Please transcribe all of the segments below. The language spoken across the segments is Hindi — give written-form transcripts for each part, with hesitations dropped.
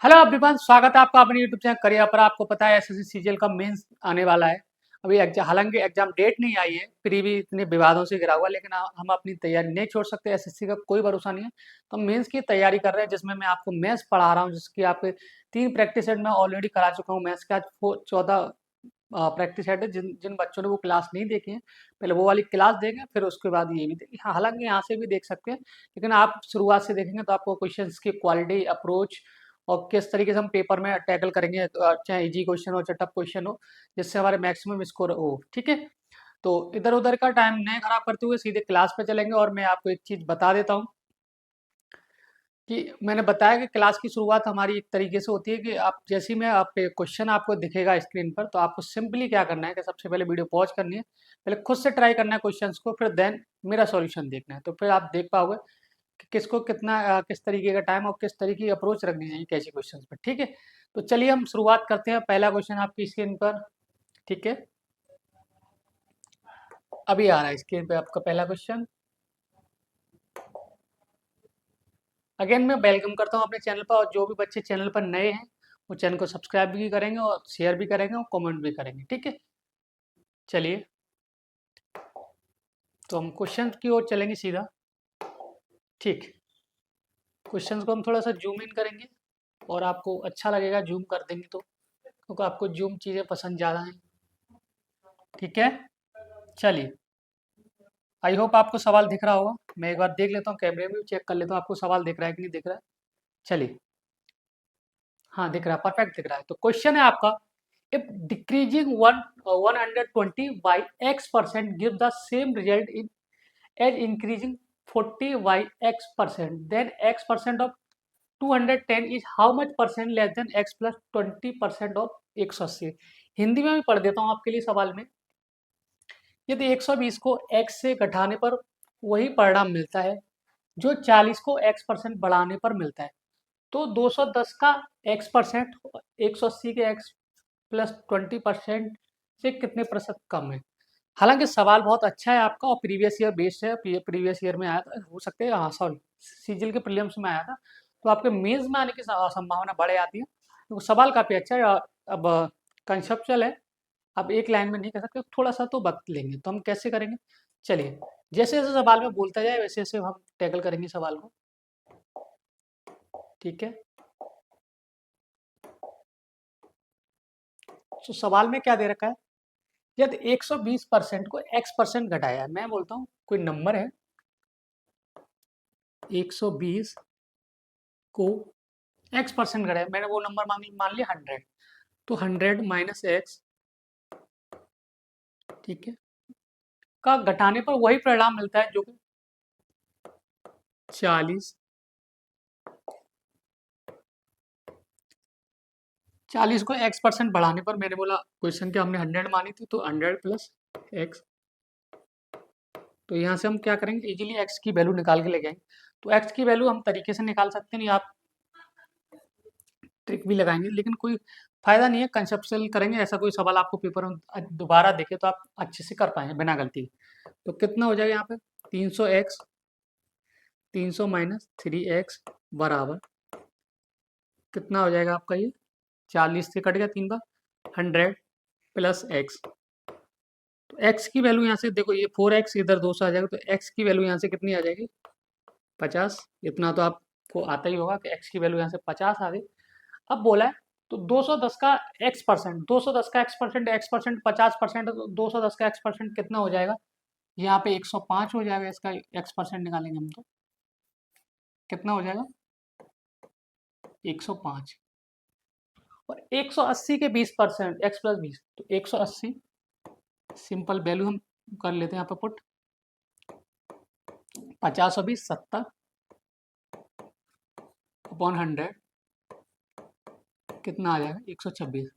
हेलो एवरीवन, स्वागत है आपका अपने यूट्यूब चैनल करियर पर। आपको पता है एसएससी सीजीएल का मेंस आने वाला है। अभी हालांकि एग्जाम डेट नहीं आई है, फिर भी इतने विवादों से घिरा हुआ है, लेकिन हम अपनी तैयारी नहीं छोड़ सकते। एसएससी का कोई भरोसा नहीं है, तो हम मेंस की तैयारी कर रहे हैं, जिसमें मैं आपको मैथ्स पढ़ा रहा हूँ, जिसकी आपके 3 प्रैक्टिस सेट मैं ऑलरेडी करा चुका हूँ। मैथ्स के आज 14 प्रैक्टिस सेट है। जिन जिन बच्चों ने वो क्लास नहीं देखी है, पहले वो वाली क्लास देखें, फिर उसके बाद ये भी देखें। हालांकि यहाँ से भी देख सकते हैं, लेकिन आप शुरुआत से देखेंगे तो आपको क्वेश्चंस की क्वालिटी, अप्रोच और किस तरीके से हम पेपर में टैकल करेंगे, तो चाहे इजी क्वेश्चन हो चाहे टफ क्वेश्चन हो, जिससे हमारे मैक्सिमम स्कोर हो। ठीक है, तो इधर उधर का टाइम नहीं खराब करते हुए सीधे क्लास पे चलेंगे। और मैं आपको एक चीज़ बता देता हूँ कि मैंने बताया कि क्लास की शुरुआत हमारी एक तरीके से होती है कि आप जैसे ही मैं आप क्वेश्चन आपको दिखेगा स्क्रीन पर, तो आपको सिंपली क्या करना है कि सबसे पहले वीडियो पॉज करनी है, पहले खुद से ट्राई करना है क्वेश्चंस को, फिर देन मेरा सॉल्यूशन देखना है। तो फिर आप देख पाओगे कि किसको कितना किस तरीके का टाइम और किस तरीके की अप्रोच रखनी चाहिए कैसे क्वेश्चंस पर। ठीक है, तो चलिए हम शुरुआत करते हैं। पहला क्वेश्चन आपकी स्क्रीन पर, ठीक है, अभी आ रहा है स्क्रीन पे आपका पहला क्वेश्चन। अगेन मैं वेलकम करता हूँ अपने चैनल पर, और जो भी बच्चे चैनल पर नए हैं वो चैनल को सब्सक्राइब भी करेंगे और शेयर भी करेंगे और कमेंट भी करेंगे। ठीक है, चलिए तो हम क्वेश्चन की ओर चलेंगे सीधा। ठीक, क्वेश्चंस को हम थोड़ा सा जूम इन करेंगे और आपको अच्छा लगेगा जूम कर देंगे तो, क्योंकि आपको जूम चीज़ें पसंद ज़्यादा हैं। ठीक है, चलिए, आई होप आपको सवाल दिख रहा होगा। मैं एक बार देख लेता हूँ, कैमरे में भी चेक कर लेता हूँ आपको सवाल दिख रहा है कि नहीं दिख रहा है। चलिए, हाँ दिख रहा है, परफेक्ट दिख रहा है। तो क्वेश्चन है आपका, if decreasing 120 by x% give the same result in as increasing 40 by x%, then x% of 210 is how much percent less than x plus 20% of 180। Hindi में भी पढ़ देता हूँ आपके लिए सवाल में। यदि 120 को x से घटाने पर वही परिणाम मिलता है जो 40 को x% बढ़ाने पर मिलता है, तो 210 का x% 180 के x प्लस 20% से कितने प्रतिशत कम है। हालांकि सवाल बहुत अच्छा है आपका और प्रीवियस ईयर बेस्ड है, प्रीवियस ईयर में आया था, हो सकते हैं, हाँ सॉरी, सीजीएल के प्रीलिम्स में आया था, तो आपके मेंस में आने की संभावना बढ़ जाती है। तो सवाल काफ़ी अच्छा है। अब कंसेप्चुअल है, अब एक लाइन में नहीं कर सकते, थोड़ा सा तो वक्त लेंगे। तो हम कैसे करेंगे, चलिए, जैसे जैसे सवाल में बोलता जाए वैसे वैसे हम टैकल करेंगे सवाल को। ठीक है, तो सवाल में क्या दे रखा है, यदि 120% को x% घटाया है, मैं बोलता हूँ कोई नंबर है, 120 को x% घटाया, मैंने वो नंबर मान लिया 100, तो 100 माइनस एक्स, ठीक है, का घटाने पर वही परिणाम मिलता है जो कि 40, 40 को x% बढ़ाने पर, मैंने बोला क्वेश्चन के हमने 100 मानी थी, तो 100 प्लस एक्स। तो यहाँ से हम क्या करेंगे, इजीली x की वैल्यू निकाल के ले जाएंगे। तो x की वैल्यू हम तरीके से निकाल सकते हैं, या आप ट्रिक भी लगाएंगे, लेकिन कोई फायदा नहीं है, कंसेप्चुअल करेंगे। ऐसा कोई सवाल आपको पेपर में दोबारा देखे तो आप अच्छे से कर पाएंगे बिना गलती के। तो कितना हो जाएगा यहाँ पे, 300x, 300 माइनस 3x बराबर कितना हो जाएगा आपका, ये 40 से कट गया 3 बार, 100 प्लस एक्स। तो x की वैल्यू यहाँ से देखो, ये 4x इधर 200 आ जाएगा, तो x की वैल्यू यहाँ से कितनी आ जाएगी, 50। इतना तो आपको आता ही होगा कि x की वैल्यू यहाँ से 50 आ गई। अब बोला है तो 210 का x%, 210 का x% 50%, तो 210 का x% कितना हो जाएगा, यहाँ पे 105 हो जाएगा। इसका x% निकालेंगे हम तो कितना हो जाएगा, 105। और 180 के 20% x प्लस 20, तो 180, सिंपल वैल्यू हम कर लेते हैं यहाँ पे पुट, 50 और 20 70 अपॉन 100 कितना आ जाएगा, 126।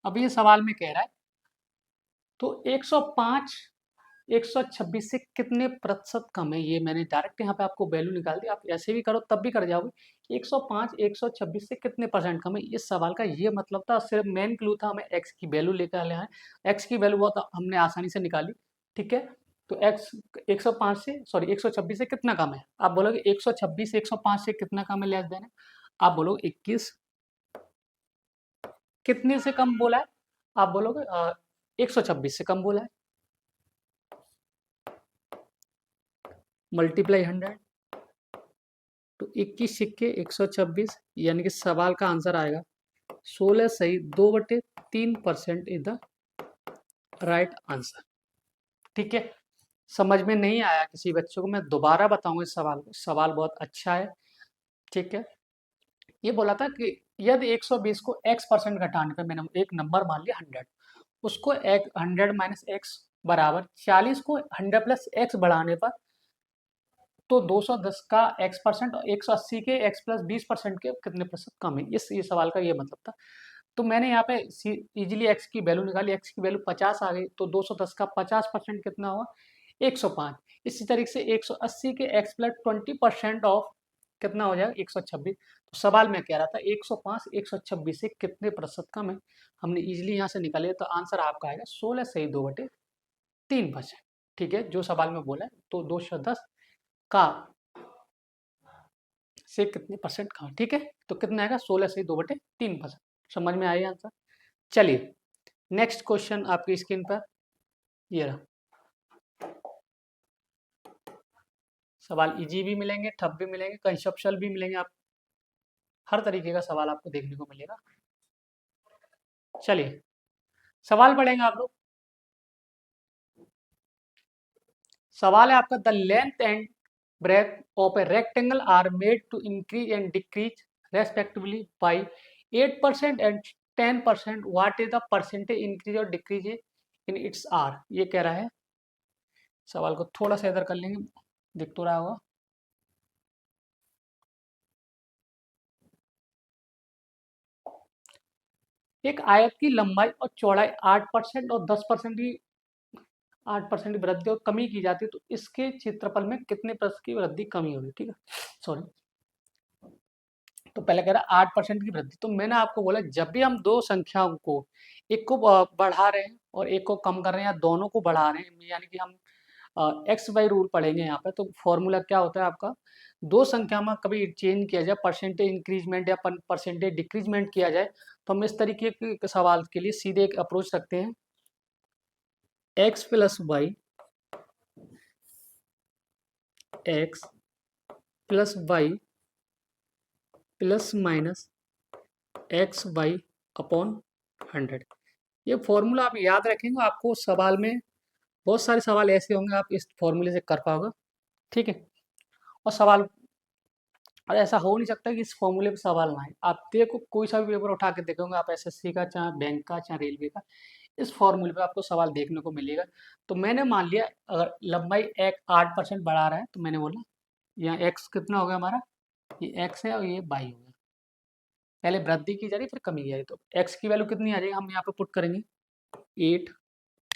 अब ये सवाल में कह रहा है तो 105 126 से कितने प्रतिशत कम है, ये मैंने डायरेक्ट यहाँ पे आपको वैल्यू निकाल दी। आप ऐसे भी करो तब भी कर जाओगे। 105 126 से कितने परसेंट कम है, इस सवाल का ये मतलब था। सिर्फ मेन क्लू था हमें एक्स की वैल्यू लेकर आए हैं। एक्स की वैल्यू बहुत हमने आसानी से निकाली। ठीक है, तो एक्स 105 से, सॉरी 126 से कितना कम है, आप बोलोगे 126 105 से कितना कम है, लेस देन है। आप बोलो 21 कितने से कम बोला है? आप बोलोगे 126 से कम बोला है। मल्टीप्लाई 100 तो 21 सिक्के 126, यानी कि सवाल का आंसर आएगा 16 सही 2/3% इज द राइट आंसर। ठीक है, समझ में नहीं आया किसी बच्चों को, मैं दोबारा बताऊंगा इस सवाल को, सवाल बहुत अच्छा है। ठीक है, ये बोला था कि यदि 120 को x% घटाने पर, मैंने एक नंबर मान लिया 100, उसको 100 माइनस एक्स बराबर 40 को 100 प्लस एक्स बढ़ाने पर तो 210 का x% और 180 के x प्लस 20% के कितने प्रतिशत कम है, इस ये सवाल का ये मतलब था। तो मैंने यहाँ पे इजीली x की वैल्यू निकाली, x की वैल्यू 50 आ गई, तो 210 का 50% कितना हुआ 105। इसी तरीके से 180 के x प्लस 20% ऑफ कितना हो जाएगा 126। तो सवाल में कह रहा था 105 126 से कितने प्रतिशत कम है, हमने इजीली यहाँ से निकाले, तो आंसर आपका आएगा 16 सही 2/3%। ठीक है, जो सवाल में बोला है, तो 210 का से कितने परसेंट कम, ठीक है, तो कितना आएगा 16 से 2/3%। समझ में आया आंसर। चलिए नेक्स्ट क्वेश्चन आपकी स्क्रीन पर ये रहा। सवाल इजी भी मिलेंगे, टफ भी मिलेंगे, कंसेप्चुअल भी मिलेंगे, आप हर तरीके का सवाल आपको देखने को मिलेगा। चलिए सवाल पढ़ेंगे आप लोग। सवाल है आपका, the length and breadth of a rectangle are made to increase and decrease respectively by 8% and 10%. What is the percentage increase or decrease in its R? ये कह रहा है। सवाल को थोड़ा सा इधर कर लेंगे, दिख तो रहा होगा। एक आयत की लंबाई और चौड़ाई 8% और 10% की 8% की वृद्धि और कमी की जाती है, तो इसके क्षेत्रफल में कितने प्रतिशत की वृद्धि कमी होगी? ठीक है, सॉरी, तो पहले कह रहा है 8% की वृद्धि। तो मैंने आपको बोला जब भी हम दो संख्याओं को, एक को बढ़ा रहे हैं और एक को कम कर रहे हैं, या दोनों को बढ़ा रहे हैं, यानी कि हम एक्स वाई रूल पढ़ेंगे यहाँ पे, तो फॉर्मूला क्या होता है आपका, दो संख्या में कभी चेंज किया जाए, परसेंटेज इंक्रीजमेंट या परसेंटेज डिक्रीजमेंट किया जाए, तो हम इस तरीके के सवाल के लिए सीधे एक अप्रोच रखते हैं, x plus y, x plus y plus minus x y upon 100। ये फॉर्मूला आप याद रखेंगे, आपको सवाल में बहुत सारे सवाल ऐसे होंगे आप इस फॉर्मूले से कर पाओगे। ठीक है, और सवाल, और ऐसा हो नहीं सकता कि इस फॉर्मूले पे सवाल ना आए। आप देखो कोई सा भी पेपर उठा के देखोगे आप, एसएससी का चाहे बैंक का चाहे रेलवे का, इस फॉर्मूले पे आपको सवाल देखने को मिलेगा। तो मैंने मान लिया अगर लंबाई एक 8% बढ़ा रहा है, तो मैंने बोला यहाँ एक्स कितना हो गया हमारा, ये एक्स है और ये वाई हो गया। पहले वृद्धि की जा रही फिर कमी की जा रही, तो एक्स की वैल्यू कितनी आ जाएगी, हम यहाँ पे पुट करेंगे 8।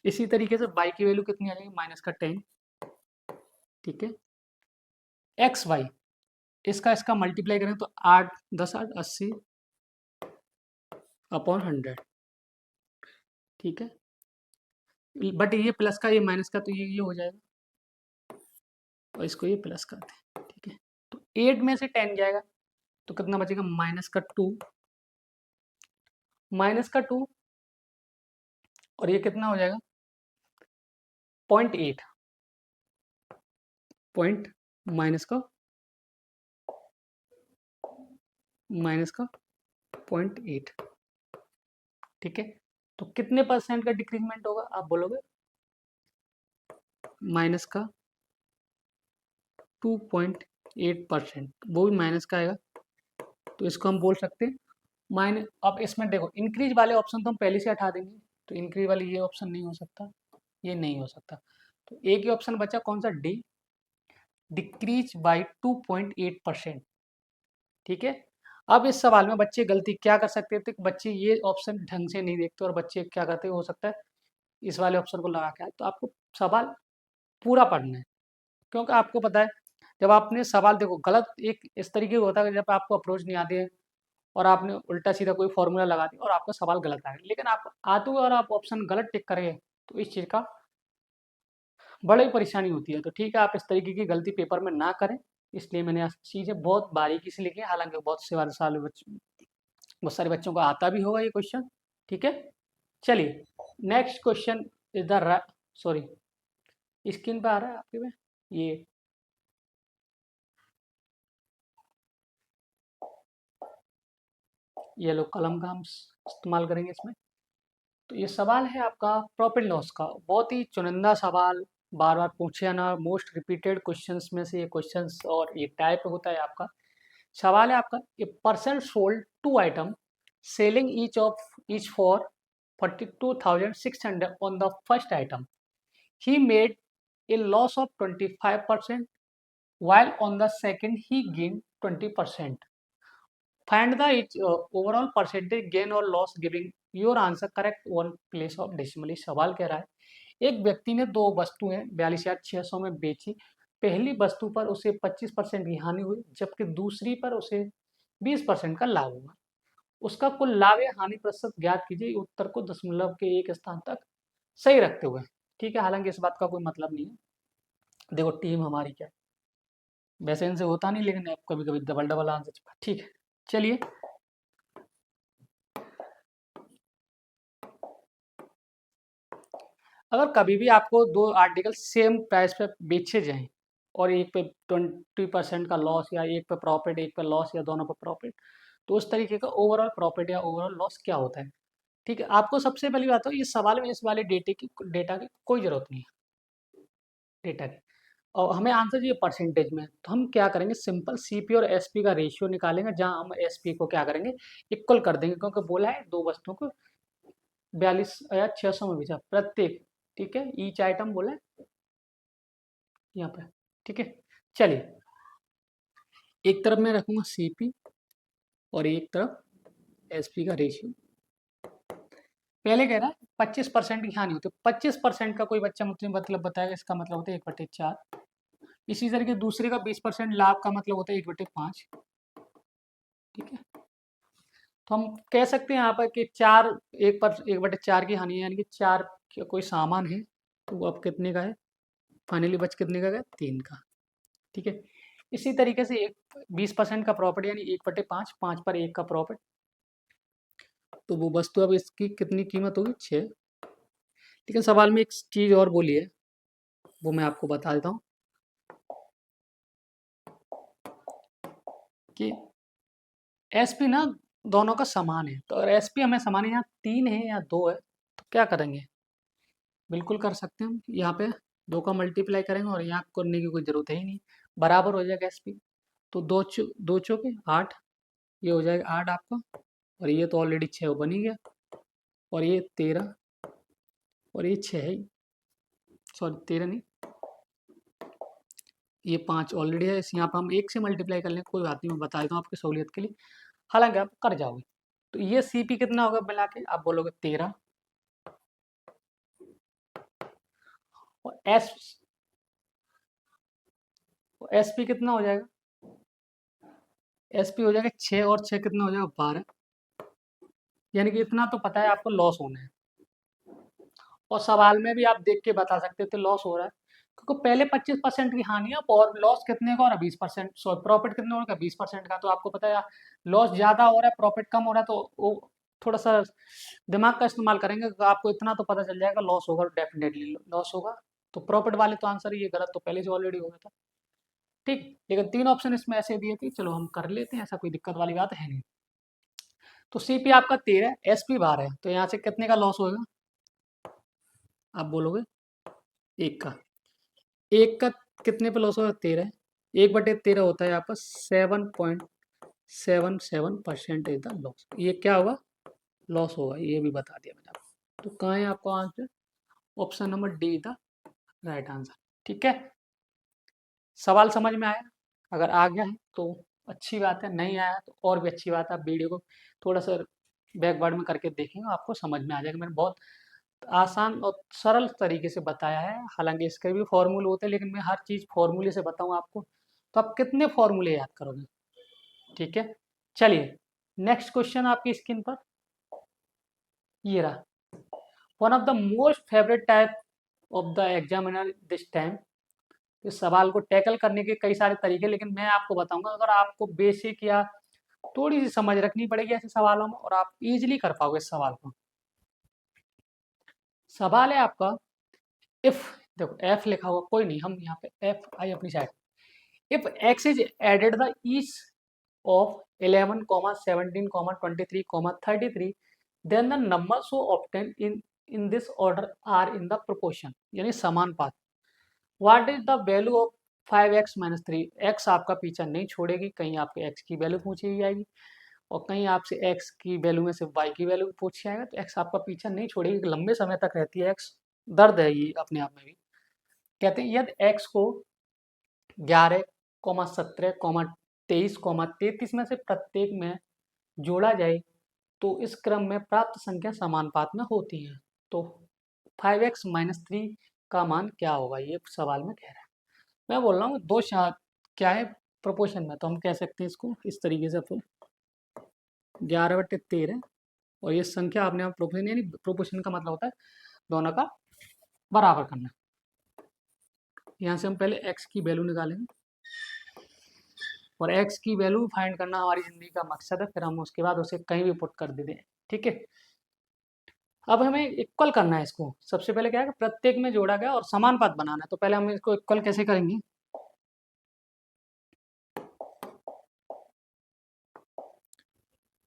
इसी तरीके से वाई की वैल्यू कितनी आ जाएगी, माइनस का 10। ठीक है, एक्स वाई इसका इसका मल्टीप्लाई करें तो 8 10 8 80 अपॉन 100। ठीक है, बट ये प्लस का ये माइनस का, तो ये हो जाएगा, और इसको ये प्लस करते हैं। ठीक है, तो 8 में से 10 जाएगा, तो कितना बचेगा माइनस का 2, माइनस का 2, और ये कितना हो जाएगा 0.8, पॉइंट माइनस का 0.8। ठीक है, तो कितने परसेंट का डिक्रीजमेंट होगा आप बोलोगे, माइनस का 2.8%, वो भी माइनस का आएगा, तो इसको हम बोल सकते हैं माइनस। अब इसमें देखो इंक्रीज वाले ऑप्शन तो हम पहले से हटा देंगे, तो इंक्रीज वाले ये ऑप्शन नहीं हो सकता, ये नहीं हो सकता, तो एक ही ऑप्शन बचा कौन सा, डी, डिक्रीज बाय 2.8%। ठीक है, अब इस सवाल में बच्चे गलती क्या कर सकते थे, बच्चे ये ऑप्शन ढंग से नहीं देखते और बच्चे क्या करते, हो सकता है इस वाले ऑप्शन को लगा के आए। तो आपको सवाल पूरा पढ़ना है, क्योंकि आपको पता है जब आपने सवाल देखो गलत एक इस तरीके का होता है, जब आपको अप्रोच नहीं आती है और आपने उल्टा सीधा कोई फॉर्मूला लगा दिया और आपका सवाल गलत आ गया, लेकिन आप आते हुए और आप ऑप्शन गलत टिक करेंगे, तो इस चीज़ का बड़ी परेशानी होती है। तो ठीक है, आप इस तरीके की गलती पेपर में ना करें, इसलिए मैंने चीज़ें बहुत बारीकी से लिखी है, हालांकि बहुत सारे बच्चों को आता भी होगा ये क्वेश्चन। ठीक है, चलिए नेक्स्ट क्वेश्चन इधर, सॉरी स्क्रीन पे आ रहा है आपके में, ये लो कलम का हम इस्तेमाल करेंगे इसमें। तो ये सवाल है आपका प्रॉफिट लॉस का, बहुत ही चुनिंदा सवाल, बार बार पूछे ना, मोस्ट रिपीटेड क्वेश्चंस में से ये क्वेश्चंस और ये टाइप होता है आपका। सवाल है आपका, a person sold 2 item selling each for 42,600 on the first item, he made a loss of 25%, while on the second he gained 20%. Find the overall percentage gain or loss giving your answer correct one place of decimal। सवाल कह रहा है एक व्यक्ति ने 2 वस्तुएं 42,600 में बेची। पहली वस्तु पर उसे 25% की हानि हुई, जबकि दूसरी पर उसे 20% का लाभ हुआ। उसका कुल लाभ या हानि प्रतिशत ज्ञात कीजिए, उत्तर को दशमलव के एक स्थान तक सही रखते हुए। ठीक है, हालांकि इस बात का कोई मतलब नहीं है, देखो टीम हमारी क्या, वैसे इनसे होता नहीं, लेकिन अब कभी कभी डबल डबल आंसर। ठीक है, चलिए अगर कभी भी आपको 2 आर्टिकल सेम प्राइस पे बेचे जाएं और एक पे 20% का लॉस, या एक पे प्रॉफिट एक पे लॉस, या दोनों पे प्रॉफिट, तो उस तरीके का ओवरऑल प्रॉफिट या ओवरऑल लॉस क्या होता है। ठीक है, आपको सबसे पहली बात तो ये सवाल में इस वाले डेटा की कोई जरूरत नहीं है, डेटा की, और हमें आंसर चाहिए परसेंटेज में। तो हम क्या करेंगे, सिंपल सीपी और एसपी का रेशियो निकालेंगे, जहां हम एसपी को क्या करेंगे, इक्वल कर देंगे, क्योंकि बोला है 2 वस्तुओं को 42,600 में बेचा प्रत्येक। ठीक है, ईच आइटम बोला है यहाँ पे। ठीक है, चलिए एक तरफ मैं रखूंगा सीपी और एक तरफ एसपी का रेशियो। पहले कह रहा है 25% की हानि होती है, 25% का कोई बच्चा मुझे मतलब बताएगा, इसका मतलब होता है 1/4। इसी तरीके दूसरे का 20% लाभ का मतलब होता है 1/5। ठीक है, तो हम कह सकते हैं यहाँ पर कि 1/4 की हानि है, यानी कि 4 कोई सामान है, तो वो अब कितने का है, फाइनली बच कितने का गया, 3 का। ठीक है, इसी तरीके से 20% का प्रॉफिट यानी 1/5, 5 पर 1 का प्रॉफिट, तो वो वस्तु अब इसकी कितनी कीमत होगी, 6। लेकिन सवाल में एक चीज और बोली है, वो मैं आपको बता देता हूँ कि एसपी ना दोनों का समान है, तो अगर एसपी हमें समान है, यहाँ 3 है या 2 है, तो क्या करेंगे, बिल्कुल कर सकते हैं हम, यहाँ पे 2 का मल्टीप्लाई करेंगे और यहाँ करने की कोई जरूरत है ही नहीं, बराबर हो जाएगा एसपी। तो 2 चौके 8, ये हो जाएगा 8 आपका, और ये तो ऑलरेडी 6 बन ही गया, और ये 13, और ये 6 है, सॉरी 13 नहीं, ये 5 ऑलरेडी है, इस यहाँ पर हम 1 से मल्टीप्लाई कर लें, कोई बात नहीं, मैं बता देता हूँ आपकी सहूलियत के लिए, हालांकि आप कर जाओगे। तो ये सीपी कितना होगा मिला के, आप बोलोगे 13, और एसपी कितना हो जाएगा, एसपी हो जाएगा 6, और 6 कितना हो जाएगा, 12। यानी कि इतना तो पता है आपको लॉस होना है, और सवाल में भी आप देख के बता सकते थे लॉस हो रहा है, क्योंकि पहले 25% की हानि है, और लॉस कितने का हो रहा है, 20%, सॉरी प्रॉफिट कितने हो रहा है, 20% का, तो आपको पता है लॉस ज्यादा हो रहा है प्रॉफिट कम हो रहा है, तो वो थोड़ा सा दिमाग का इस्तेमाल करेंगे, तो आपको इतना तो पता चल जाएगा लॉस होगा, डेफिनेटली लॉस होगा। तो प्रॉफिट वाले तो आंसर ये गलत तो पहले से ऑलरेडी हो गया था। ठीक, लेकिन 3 ऑप्शन इसमें ऐसे दिए थे, चलो हम कर लेते हैं, ऐसा कोई दिक्कत वाली बात है नहीं। तो सीपी आपका 13, एसपी 12 है, तो यहाँ से कितने का लॉस होगा, आप बोलोगे 1 का, 1 का कितने पे लॉस होगा, 13, 1/13 होता है यहाँ पर 7.77% इज द लॉस, ये क्या होगा, लॉस होगा, ये भी बता दिया मैंने आपको। तो कहाँ है आपका answer, option number D the right answer. ठीक है, सवाल समझ में आया, अगर आ गया है तो अच्छी बात है, नहीं आया तो और भी अच्छी बात है, आप वीडियो को थोड़ा सा बैकवर्ड में करके देखेंगे, आपको समझ में आ जाएगा। मैंने बहुत आसान और सरल तरीके से बताया है, हालांकि इसके भी फॉर्मूले होते हैं, लेकिन मैं हर चीज़ फॉर्मूले से बताऊँ आपको, तो आप कितने फॉर्मूले याद करोगे। ठीक है, चलिए नेक्स्ट क्वेश्चन आपकी स्क्रीन पर ये रहा, one of the most favourite type of the examiner this time, इस सवाल को टैकल करने के कई सारे तरीके, लेकिन मैं आपको बताऊंगा। अगर आपको बेसिक या थोड़ी सी समझ रखनी पड़ेगी ऐसे सवालों में, और आप इजीली कर पाओगे इस सवाल को। सवाल है आपका, इफ, देखो एफ लिखा हुआ, कोई नहीं, हम यहाँ पे एफ आई अपनी साइड। If x is added the each of 11, 17, 23, 33, then the numbers so obtained in this order are in the proportion, यानी समानुपात। What is the value of 5x-3? x आपका पीछा नहीं छोड़ेगी, कहीं आपके x की वैल्यू पूछी जाएगी और कहीं आपसे x की वैल्यू में से y की वैल्यू पूछी जाएगा, तो x आपका पीछा नहीं छोड़ेगी, लंबे समय तक रहती है x। दर्द है ये अपने आप में भी। कहते हैं यदि x को 11, 17, 23, 33 में से प्रत्येक में जोड़ा जाए तो इस क्रम में प्राप्त संख्या समानुपात में होती है। तो 5x-3 का मान क्या होगा, ये सवाल में कह रहा है। मैं बोल रहा हूँ दो क्या है प्रोपोर्शन में, तो हम कह सकते हैं इसको इस तरीके से, तो 11/13, और ये संख्या आपने आप प्रोपोर्शन, यानी प्रोपोर्शन का मतलब होता है दोनों का बराबर करना। यहाँ से हम पहले x की वैल्यू निकालेंगे, और x की वैल्यू फाइंड करना हमारी जिंदगी का मकसद है, फिर हम उसके बाद उसे कहीं भी पुट कर देते हैं, ठीक है। अब हमें इक्वल करना है इसको। सबसे पहले क्या है, प्रत्येक में जोड़ा गया और समानुपात बनाना है, तो पहले हम इसको इक्वल कैसे करेंगे।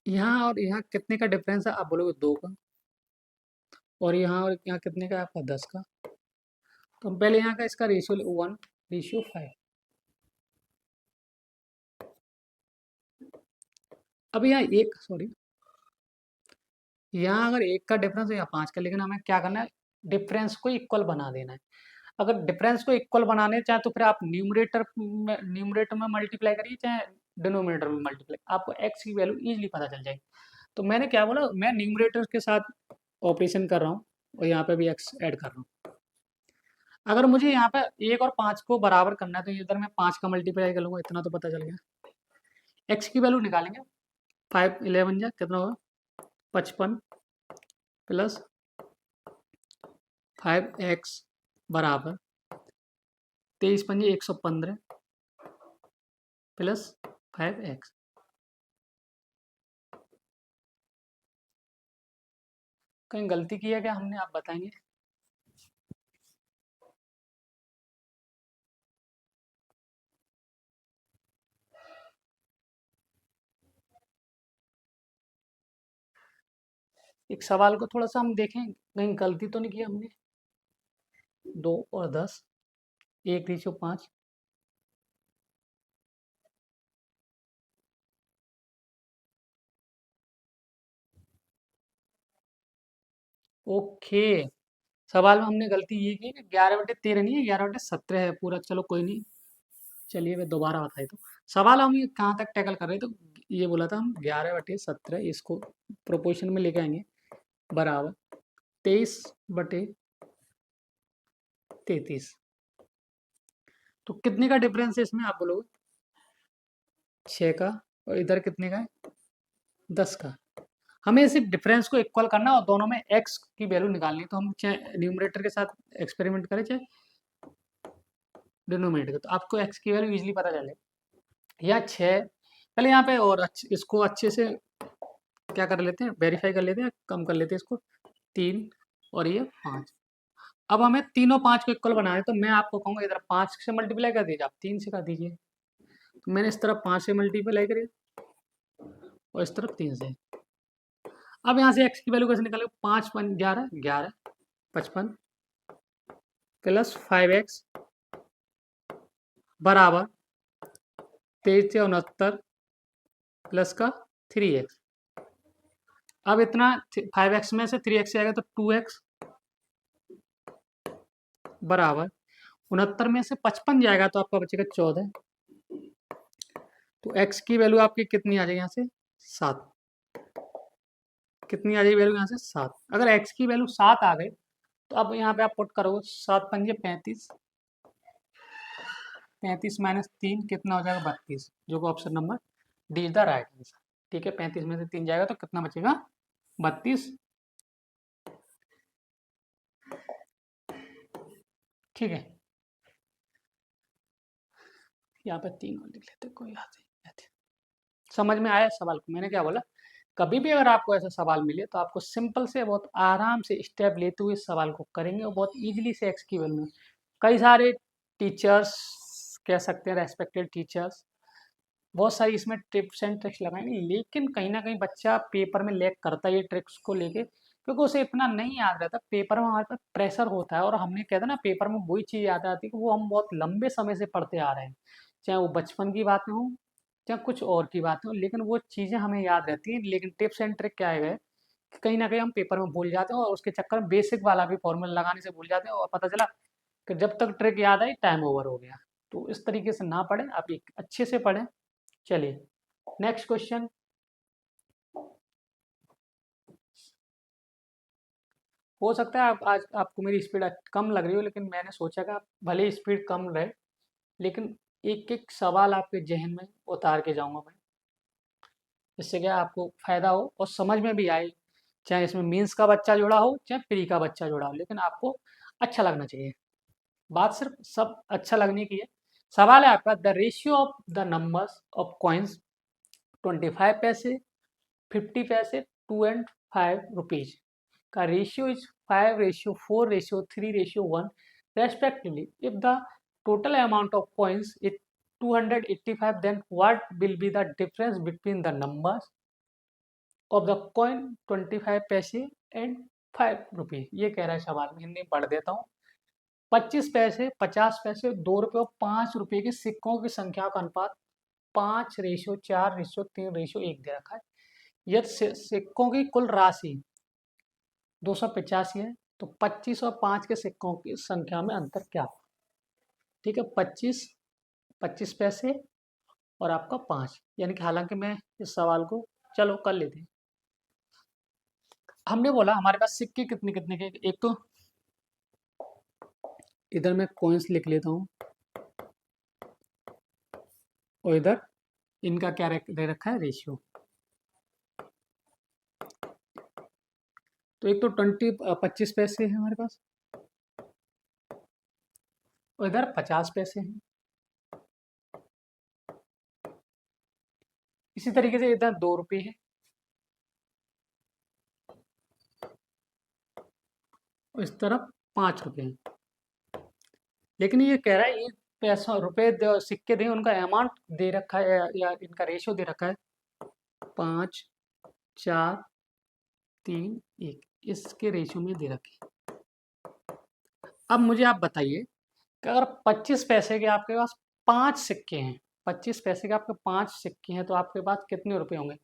यहाँ और यहाँ कितने का डिफरेंस है, आप बोलोगे 2 का, और यहाँ और यहाँ कितने का है आपका 10 का। तो हम पहले यहाँ का इसका रेशियो 1:5। अब यहाँ एक, सॉरी, यहाँ अगर 1 का डिफरेंस है या 5 का, लेकिन हमें क्या करना है, डिफरेंस को इक्वल बना देना है। अगर डिफरेंस को इक्वल बनाने चाहे तो फिर आप न्यूमरेटर में मल्टीप्लाई करिए, चाहे डिनोमिनेटर में मल्टीप्लाई, आपको x की वैल्यू इजीली पता चल जाएगी। तो मैंने क्या बोला, मैं न्यूमरेटर के साथ ऑपरेशन कर रहा हूँ और यहाँ पे भी x ऐड कर रहा हूँ। अगर मुझे यहाँ पे 1 और 5 को बराबर करना है तो इधर मैं 5 का मल्टीप्लाई कर लूँगा, इतना तो पता चल गया। x की वैल्यू निकालेंगे, 5 11 जा कितना होगा 55 प्लस 5x बराबर 23×5 115 प्लस 5x। कहीं गलती की है क्या हमने, आप बताएंगे। एक सवाल को थोड़ा सा हम देखें, कहीं गलती तो नहीं की हमने। 2 और 10, 1:5। ओके, सवाल में हमने गलती ये की कि 11/13 नहीं है, 11/17 है पूरा। चलो कोई नहीं, चलिए मैं दोबारा बताई। तो सवाल हम ये कहाँ तक टैकल कर रहे हैं, तो ये बोला था हम 11/17 इसको प्रोपोर्शन में लेके आएंगे, बराबर 23/33। तो कितने का डिफरेंस है इसमें, आप बोलोगे 6 का, और इधर कितने का है 10 का। हमें सिर्फ डिफरेंस को इक्वल करना और दोनों में x की वैल्यू निकालनी, तो हम चाहे न्यूमरेटर के साथ एक्सपेरिमेंट करें चाहे डिनोमिनेटर का, तो आपको x की वैल्यू इजीली पता चले। या 6, पहले यहाँ पे और इसको अच्छे से क्या कर लेते हैं, वेरीफाई कर लेते हैं, कम कर लेते हैं इसको, 3 और ये 5। अब हमें तीनों 5 को इक्वल बनाना है, तो मैं आपको कहूँगा इधर 5 से मल्टीप्लाई कर दीजिए, आप 3 से कर दीजिए। तो मैंने इस तरफ 5 से मल्टीप्लाई करी और इस तरफ 3 से। अब यहाँ से x की वैल्यू कैसे निकालेंगे, 5 5 11 11 55 प्लस 5x बराबर 23 से 69 प्लस का 3x। अब इतना 5x में से 3x से आएगा तो 2x बराबर 69 में से 55 जाएगा तो आपका बचेगा 14। तो x की वैल्यू आपकी कितनी आ जाएगी यहाँ से 7। कितनी आ जाएगी वैल्यू यहाँ से 7। अगर x की वैल्यू 7 आ गई तो अब यहाँ पे आप पुट करोगे 7 पंजे 35, 35 माइनस 3 कितना हो जाएगा 32, जो कि option number D is the right answer. ठीक है, 35 में से 3 जाएगा तो कितना बचेगा 32। ठीक है, यहाँ पे 3 और लिख लेते, कोई बात नहीं। समझ में आया सवाल को? मैंने क्या बोला, कभी भी अगर आपको ऐसा सवाल मिले तो आपको सिंपल से बहुत आराम से स्टेप लेते हुए इस सवाल को करेंगे और बहुत इजीली से एक्सक्यूएल में कई सारे टीचर्स, कह सकते हैं रेस्पेक्टेड टीचर्स, बहुत सारी इसमें टिप्स एंड ट्रिक्स लगाएंगे, लेकिन कहीं ना कहीं बच्चा पेपर में लैग करता है ये ट्रिक्स को लेके, क्योंकि उसे इतना नहीं याद रहता। पेपर में हमारे पास प्रेशर होता है और हमने कहते हैं ना, पेपर में वही चीज़ याद आती है कि वो हम बहुत लंबे समय से पढ़ते आ रहे हैं, चाहे वो बचपन की बातें हों चाहे कुछ और की बातें हों, लेकिन वो चीज़ें हमें याद रहती हैं। लेकिन टिप्स एंड ट्रिक क्या है कि कहीं ना कहीं हम पेपर में भूल जाते हैं और उसके चक्कर में बेसिक वाला भी फॉर्मूला लगाने से भूल जाते हैं और पता चला कि जब तक ट्रिक याद आई टाइम ओवर हो गया। तो इस तरीके से ना पढ़ें, आप एक अच्छे से पढ़ें। चलिए नेक्स्ट क्वेश्चन। हो सकता है आप आज आपको मेरी स्पीड कम लग रही हो, लेकिन मैंने सोचा कि आप भले ही स्पीड कम रहे, लेकिन एक एक सवाल आपके जहन में उतार के जाऊंगा मैं, जिससे क्या आपको फायदा हो और समझ में भी आए। चाहे इसमें मीन्स का बच्चा जुड़ा हो चाहे प्री का बच्चा जुड़ा हो, लेकिन आपको अच्छा लगना चाहिए। बात सिर्फ सब अच्छा लगने की है। सवाल है आपका, the ratio of the numbers of coins 25 पैसे, 50 पैसे, 2 and 5 रुपीज का ratio is 5:4:3:1 respectively. If the total amount of coins is 285, then what will be the difference between the numbers of the coin 25 पैसे एंड 5 रुपये? ये कह रहा है सवाल में, हिंदी पढ़ देता हूँ। 25 पैसे, 50 पैसे, 2 रुपये और 5 रुपये के सिक्कों की संख्या का अनुपात 5:4:3:1 दे रखा है। यदि सिक्कों की कुल राशि 285 है, तो 25 और 5 के सिक्कों की संख्या में अंतर क्या होगा? ठीक है, 25 पैसे और आपका 5, यानी कि हालांकि मैं इस सवाल को चलो कर लेते हैं। हमने बोला हमारे पास सिक्के कितने कितने के, एक तो इधर मैं कॉइन्स लिख लेता हूँ और इधर इनका क्या दे रखा है, रेशियो। तो एक तो 25 पैसे है हमारे पास और इधर 50 पैसे हैं। इसी तरीके से इधर 2 रुपये है और इस तरफ 5 रुपये है। लेकिन ये कह रहा है ये पैसा रुपए सिक्के दें, उनका अमाउंट दे रखा है या इनका रेशियो दे रखा है 5:4:3:1, इसके रेशियो में दे रखी। अब मुझे आप बताइए कि अगर 25 पैसे के आपके पास 5 सिक्के हैं, 25 पैसे के आपके 5 सिक्के हैं, तो आपके पास कितने रुपए होंगे?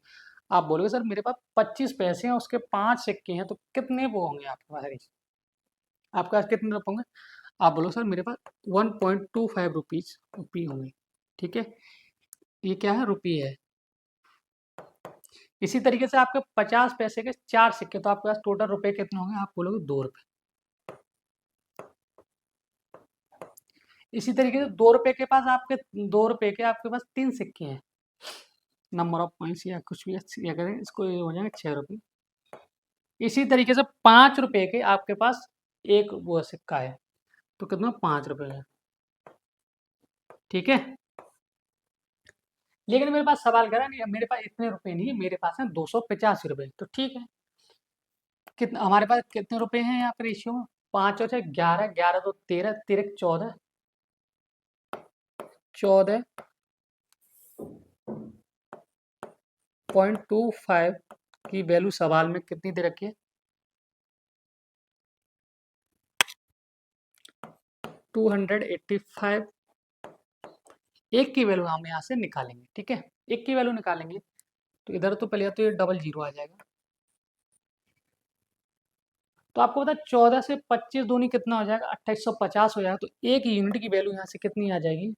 आप बोलोगे सर मेरे पास 25 पैसे हैं, उसके 5 सिक्के हैं, तो कितने वो होंगे आपके पास रेशियो? आपके पास कितने रुपए होंगे? आप बोलो सर मेरे पास 1.25 रुपी होंगे। ठीक है, ये क्या है, रुपये है। इसी तरीके से आपके 50 पैसे के 4 सिक्के, तो आपके पास टोटल रुपए कितने होंगे? आप बोलोगे 2 रुपये। इसी तरीके से 2 रुपये के पास आपके 2 रुपये के आपके पास 3 सिक्के हैं, नंबर ऑफ पॉइंट्स या कुछ भी या करें इसको, ये हो जाएंगे 6 रुपये। इसी तरीके से 5 रुपये के आपके पास एक वो सिक्का है, तो कितना, 5 रुपये है। ठीक है, लेकिन मेरे पास सवाल करा नहीं, मेरे पास इतने रुपए नहीं है, मेरे पास है 285 रुपये। तो ठीक है, कितना हमारे पास कितने रुपए हैं यहाँ पे रेशियो में? 5 और 6 11, 11 तो 13, 13 14, 14.25 की वैल्यू सवाल में कितनी दे रखी है? 285। एक की वैल्यू हम यहाँ से निकालेंगे। ठीक है, एक की वैल्यू निकालेंगे तो इधर तो पहले तो ये डबल जीरो आ जाएगा। तो आपको पता है 14 से 25 दूनी कितना हो जाएगा, 2850 हो जाएगा। तो एक यूनिट की वैल्यू यहाँ से कितनी आ जाएगी,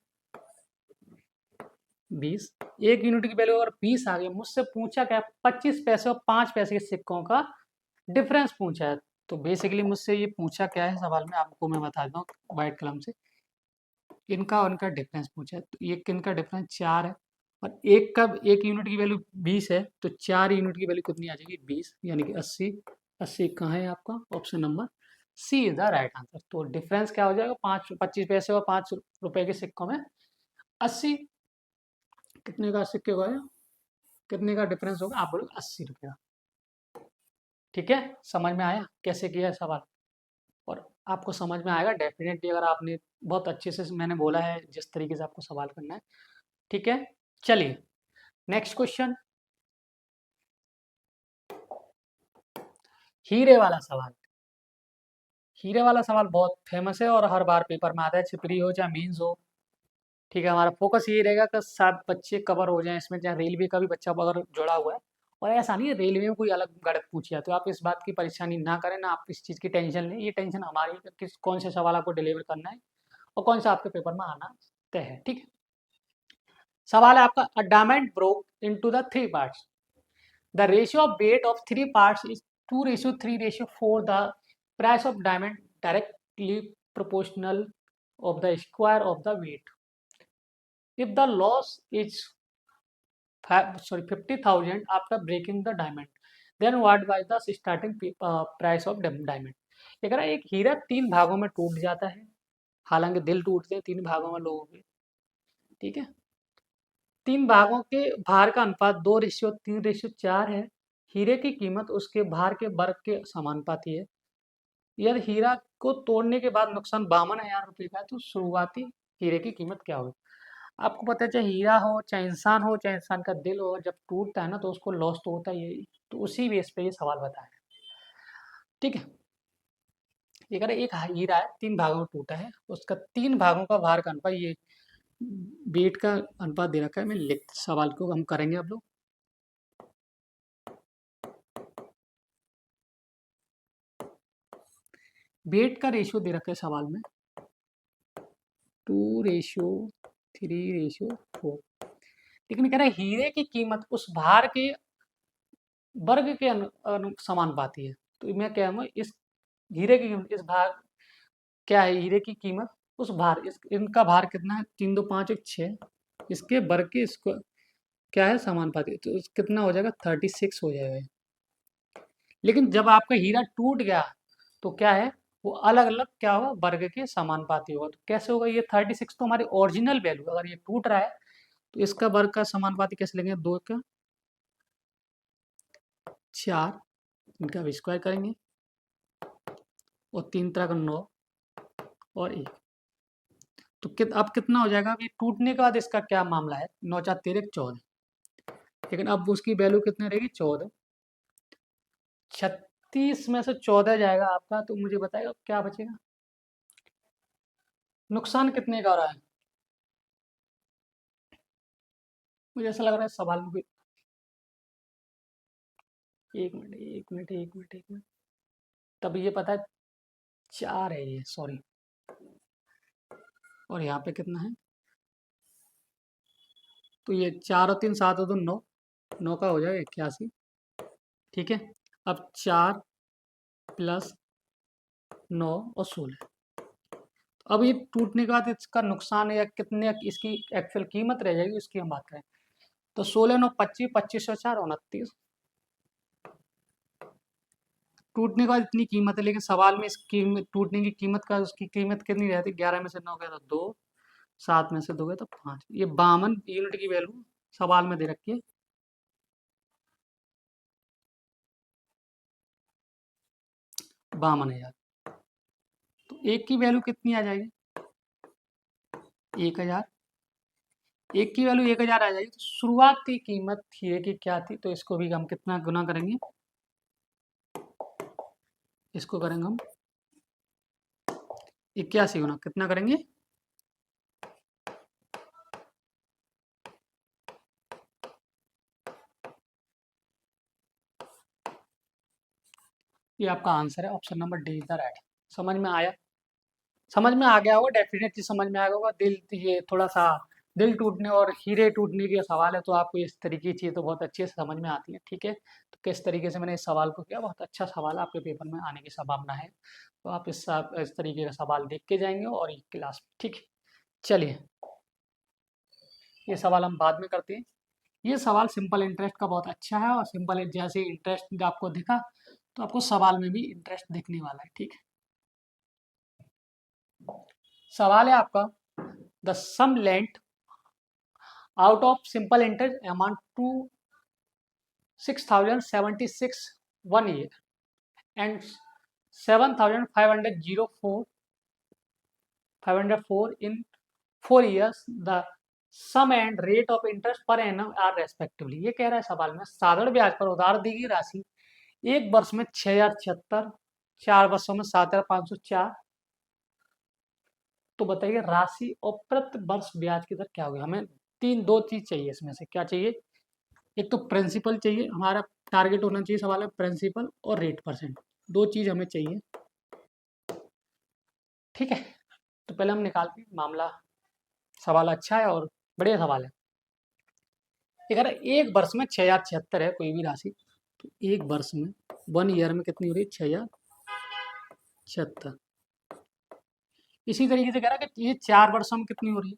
20। एक यूनिट की वैल्यू अगर 20 आ गई, मुझसे पूछा क्या, 25 पैसे और 5 पैसे के सिक्कों का डिफरेंस पूछा है। तो बेसिकली मुझसे ये पूछा क्या है सवाल में, आपको मैं बता देता हूँ वाइट कलम से। इनका और इनका डिफरेंस पूछा है, तो एक इनका डिफरेंस 4 है और एक का, एक यूनिट की वैल्यू 20 है, तो 4 यूनिट की वैल्यू कितनी आ जाएगी, 20, यानी कि 80। 80 कहाँ है आपका, option number C is the right answer. तो डिफरेंस क्या हो जाएगा, 25 पैसे और 5 रुपए के सिक्कों में 80, कितने का सिक्के का है, कितने का डिफरेंस होगा, आप बोलो 80 रुपये का। ठीक है, समझ में आया कैसे किया है सवाल? और आपको समझ में आएगा डेफिनेटली, अगर आपने बहुत अच्छे से, मैंने बोला है जिस तरीके से आपको सवाल करना है। ठीक है, चलिए नेक्स्ट क्वेश्चन, हीरे वाला सवाल। हीरे वाला सवाल बहुत फेमस है और हर बार पेपर में आता है, छिपरी हो चाहे मेंस हो। ठीक है, हमारा फोकस ये रहेगा कि 7 बच्चे कवर हो जाएं इसमें, चाहे रेलवे का भी बच्चा अगर जुड़ा हुआ है। और ऐसा नहीं है रेलवे में कोई अलग गणित पूछिया, तो आप इस बात की परेशानी ना करें, ना आप इस चीज़ की टेंशन लें, ये टेंशन हमारी है कि किस कौन से सवाल आपको डिलीवर करना है और कौन सा आपके पेपर में आना तय है। ठीक है, सवाल है आपका, a diamond broke into the 3 parts, the ratio of weight of 3 parts is 2:3:4, the price of diamond directly proportional of the square of the weight. If the loss is 50,000 after breaking the diamond, then what was the starting price of diamond? ये कह रहा है एक हीरा 3 भागों में टूट जाता है, हालांकि दिल टूटते हैं 3 भागों में लोगों के। ठीक है, 3 भागों के भार का अनुपात 2:3:4 है। हीरे की कीमत उसके भार के वर्ग के समानुपाती है। यदि हीरा को तोड़ने के बाद नुकसान 52,000 रुपये का है, तो शुरुआती हीरे की कीमत क्या होगी? आपको पता है, चाहे हीरा हो चाहे इंसान हो चाहे इंसान का दिल हो, जब टूटता है ना तो उसको लॉस तो होता ही है। तो उसी बेस पे ये सवाल बताया है। ठीक है, ये कह रहे एक हीरा है 3 भागों में टूटा है, उसका 3 भागों का भार का अनुपात, ये वेट का अनुपात दे रखा है, मैं लिख सवाल को हम करेंगे आप लोग। वेट का रेशियो दे रखा है सवाल में, 2:3:4। लेकिन कह रहा है हीरे की कीमत उस भार के वर्ग के समानुपाती है। तो मैं क्या हूँ, इस हीरे की कीमत, इस भार क्या है, हीरे की कीमत उस भार, इनका भार कितना है, 3, 2, 5, 1, 6, इसके वर्ग के इसको क्या है, समानुपाती, तो कितना हो जाएगा, 36 हो जाएगा। लेकिन जब आपका हीरा टूट गया तो क्या है, वो अलग अलग क्या होगा, वर्ग के समानुपाती होगा। तो कैसे होगा, ये 36 तो हमारी ओरिजिनल वैल्यू, अगर ये टूट रहा है तो इसका वर्ग का समानुपाती कैसे लेंगे, 2 का 4, इनका भी स्क्वायर करेंगे, और 3 3 9 और 1। तो अब कितना हो जाएगा, अब ये टूटने के बाद इसका क्या मामला है, 9 4 13 14, लेकिन अब उसकी वैल्यू कितनी रहेगी, 14। 36 में से 14 जाएगा आपका, तो मुझे बताएगा क्या बचेगा, नुकसान कितने का हो रहा है? मुझे ऐसा लग रहा है सवाल में एक मिनट, एक मिनट, एक मिनट, एक मिनट, तब ये पता है 4 है ये, सॉरी, और यहाँ पे कितना है, तो ये 4 और 3 7 और 2 9, 9 का हो जाएगा 81। ठीक है, अब 4 प्लस 9 और 16, अब ये टूटने के बाद इसका नुकसान है या कितने इसकी एक्चुअल कीमत रह जाएगी, उसकी हम बात करें। तो 16 9 25, 25 और 4 29, टूटने के बाद इतनी कीमत है, लेकिन सवाल में इस कीमत, टूटने की कीमत का, उसकी कीमत कितनी रहती है, 11 में से 9 गया तो 2, 7 में से 2 गया तो 5, ये 52 यूनिट की वैल्यू सवाल में दे रखी है। 52,000, तो एक की वैल्यू कितनी आ जाएगी, 1,000, एक की वैल्यू 1,000 आ जाएगी। तो शुरुआती कीमत हीरे की क्या थी, तो इसको भी हम कितना गुना करेंगे, इसको करेंगे हम 81 गुना, कितना करेंगे, ये आपका आंसर है, option number D is the right. समझ में आया, समझ में आ गया होगा, डेफिनेटली समझ में आ गया होगा। दिल, ये थोड़ा सा दिल टूटने और हीरे टूटने के सवाल है, तो आपको इस तरीके की चीज़ तो बहुत अच्छे से समझ में आती है। ठीक है, तो किस तरीके से मैंने इस सवाल को किया, बहुत अच्छा सवाल आपके पेपर में आने की संभावना है। तो आप इस तरीके का सवाल देख के जाएंगे और एक क्लास में। ठीक है, चलिए ये सवाल हम बाद में करते हैं। ये सवाल सिंपल इंटरेस्ट का बहुत अच्छा है, और सिंपल जैसे इंटरेस्ट आपको दिखा, तो आपको सवाल में भी इंटरेस्ट दिखने वाला है। ठीक है, सवाल है आपका, the sum lent out of simple interest amount to 6076 1 year and 7504 in 4 years. The sum and rate of interest per annum are respectively. ये कह रहा है सवाल में साधारण ब्याज पर उधार दी गई राशि एक वर्ष में 6076, 4 वर्षों में 7504। तो बताइए राशि और प्रति वर्ष ब्याज की दर क्या होगी। हमें दो चीज चाहिए इसमें से। क्या चाहिए? एक तो प्रिंसिपल चाहिए, हमारा टारगेट होना चाहिए सवाल में प्रिंसिपल और रेट परसेंट, दो चीज हमें चाहिए। ठीक है, तो पहले हम निकालते हैं मामला। सवाल अच्छा है और बढ़िया सवाल है। अगर एक वर्ष में 6076 है कोई भी राशि, तो एक वर्ष में 1 ईयर में कितनी हो रही है? 6076। इसी तरीके से कह रहा है कि ये 4 वर्षों में कितनी हो रही है?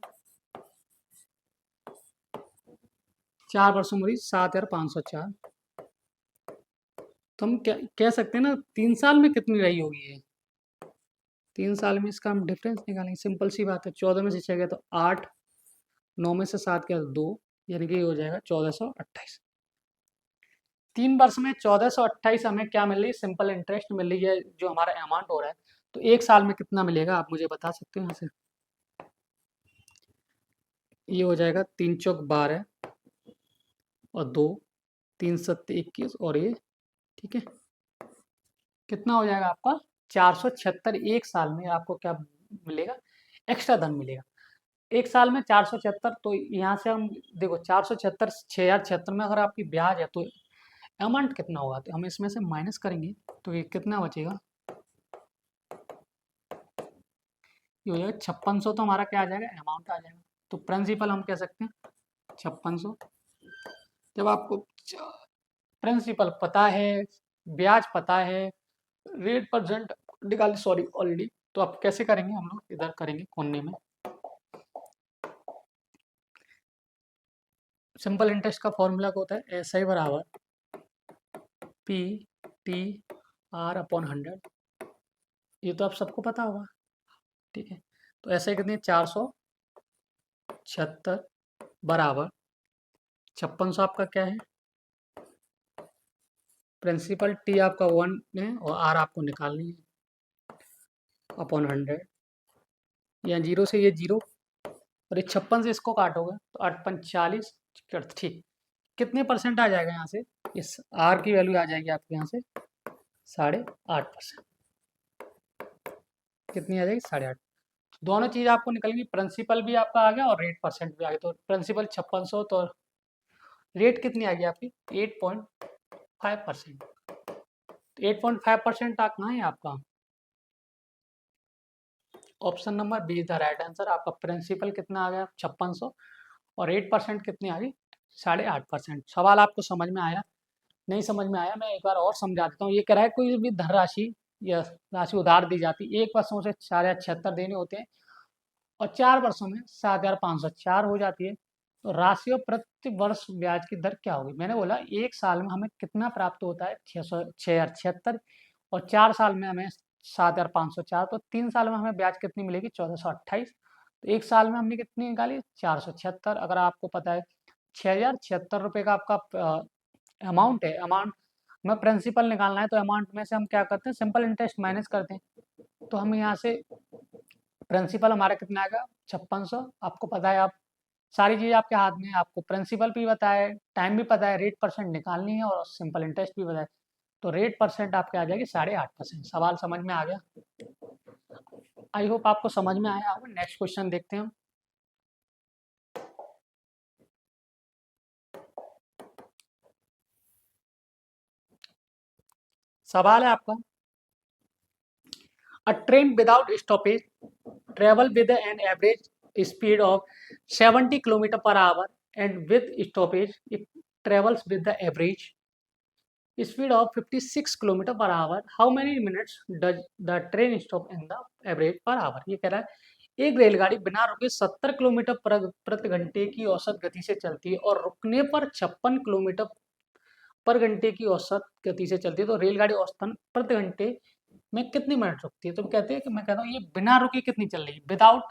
4 वर्षों में हो रही 7504। तो हम कह सकते हैं ना 3 साल में कितनी रही होगी ये। 3 साल में इसका हम डिफरेंस निकालेंगे। सिंपल सी बात है, 14 में से 6 गया तो 8, 9 में से 7 गया तो 2, यानी कि हो जाएगा 1428। 3 वर्ष में 1428 हमें क्या मिल रही है? सिंपल इंटरेस्ट मिल रही है, जो हमारा अमाउंट हो रहा है। तो एक साल में कितना मिलेगा आप मुझे बता सकते हो यहाँ से? ये हो जाएगा 3 चौक 12 और 2, 3 सत्ते 21 और ये, ठीक है, कितना हो जाएगा आपका? 476। एक साल में आपको क्या मिलेगा? एक्स्ट्रा धन मिलेगा। एक साल में 476। तो यहाँ से हम देखो 476 6076 में अगर आपकी ब्याज है तो अमाउंट कितना होगा? तो हम इसमें से माइनस करेंगे तो ये कितना बचेगा? ये हो जाएगा 5600। तो हमारा क्या आ जाएगा? अमाउंट आ जाएगा। तो प्रिंसिपल हम कह सकते हैं 5600। जब आपको प्रिंसिपल पता है, ब्याज पता है, रेट परसेंट निकाल सॉरी ऑलरेडी, तो आप कैसे करेंगे? हम लोग इधर करेंगे कोने में। सिंपल इंटरेस्ट का फॉर्मूला क्या होता है? एस आई बराबर पी टी आर अपॉन 100। ये तो आप सबको पता होगा, ठीक है। तो ऐसे कितनी 476 बराबर 5600 आपका क्या है? प्रिंसिपल टी आपका 1 है और आर आपको निकालनी है अपॉन 100। या 0 से ये 0 और ये 56 से इसको काटोगे तो 8 45। ठीक, कितने परसेंट आ जाएगा यहाँ से? इस आर की वैल्यू आ जाएगी आपके यहाँ से 8.5%। कितनी आ जाएगी? 8.5। दोनों चीज़ आपको निकलेंगी, प्रिंसिपल भी आपका आ गया और रेट परसेंट भी आ गया। तो प्रिंसिपल 5600 तो रेट कितनी आ गई आपकी? 8.5%। 8.5% कहाँ है आपका? Option number B is the right answer. आपका प्रिंसिपल कितना आ गया? 5600 और 8% कितनी आ गई? 8.5%। सवाल आपको समझ में आया? नहीं समझ में आया मैं एक बार और समझा देता हूँ। ये कह रहा है कोई भी धनराशि या राशि उधार दी जाती है, एक वर्षों से 4076 देने होते हैं और 4 वर्षों में 7504 हो जाती है। तो राशि और प्रति वर्ष ब्याज की दर क्या होगी? मैंने बोला एक साल में हमें कितना प्राप्त होता है? 6076 और 4 साल में हमें 7504। तो 3 साल में हमें ब्याज कितनी मिलेगी? 1428। तो एक साल में हमने कितनी निकाली? 476। अगर आपको पता है 6076 रुपये का आपका अमाउंट है, अमाउंट में प्रिंसिपल निकालना है, तो अमाउंट में से हम क्या करते हैं? सिंपल इंटरेस्ट माइनस करते हैं। तो हम यहाँ से प्रिंसिपल हमारा कितना आएगा? 5600। आपको पता है, आप सारी चीज़ आपके हाथ में है, आपको प्रिंसिपल भी पता है, टाइम भी पता है, रेट परसेंट निकालनी है और सिंपल इंटरेस्ट भी पता है। तो रेट परसेंट आपके आ जाएगी 8.5%। सवाल समझ में आ गया? आई होप आपको समझ में आया होगा। नेक्स्ट क्वेश्चन देखते हैं हम। सवाल है आपका, अ train without stoppage travel with an average speed of 70 kilometre per hour and with stoppage it travels with the average speed of 56 kilometre per hour. How many minutes does the train stop in the average per hour. ये कह रहा है एक रेलगाड़ी बिना रुके 70 किलोमीटर प्रति घंटे की औसत गति से चलती है और रुकने पर 56 किलोमीटर पर घंटे की औसत गति से चलती है। तो रेलगाड़ी औसतन प्रति घंटे में कितनी मिनट रुकती है? तो कहते हैं कि मैं कहता हूँ ये बिना रुके कितनी चल रही है? विदाउट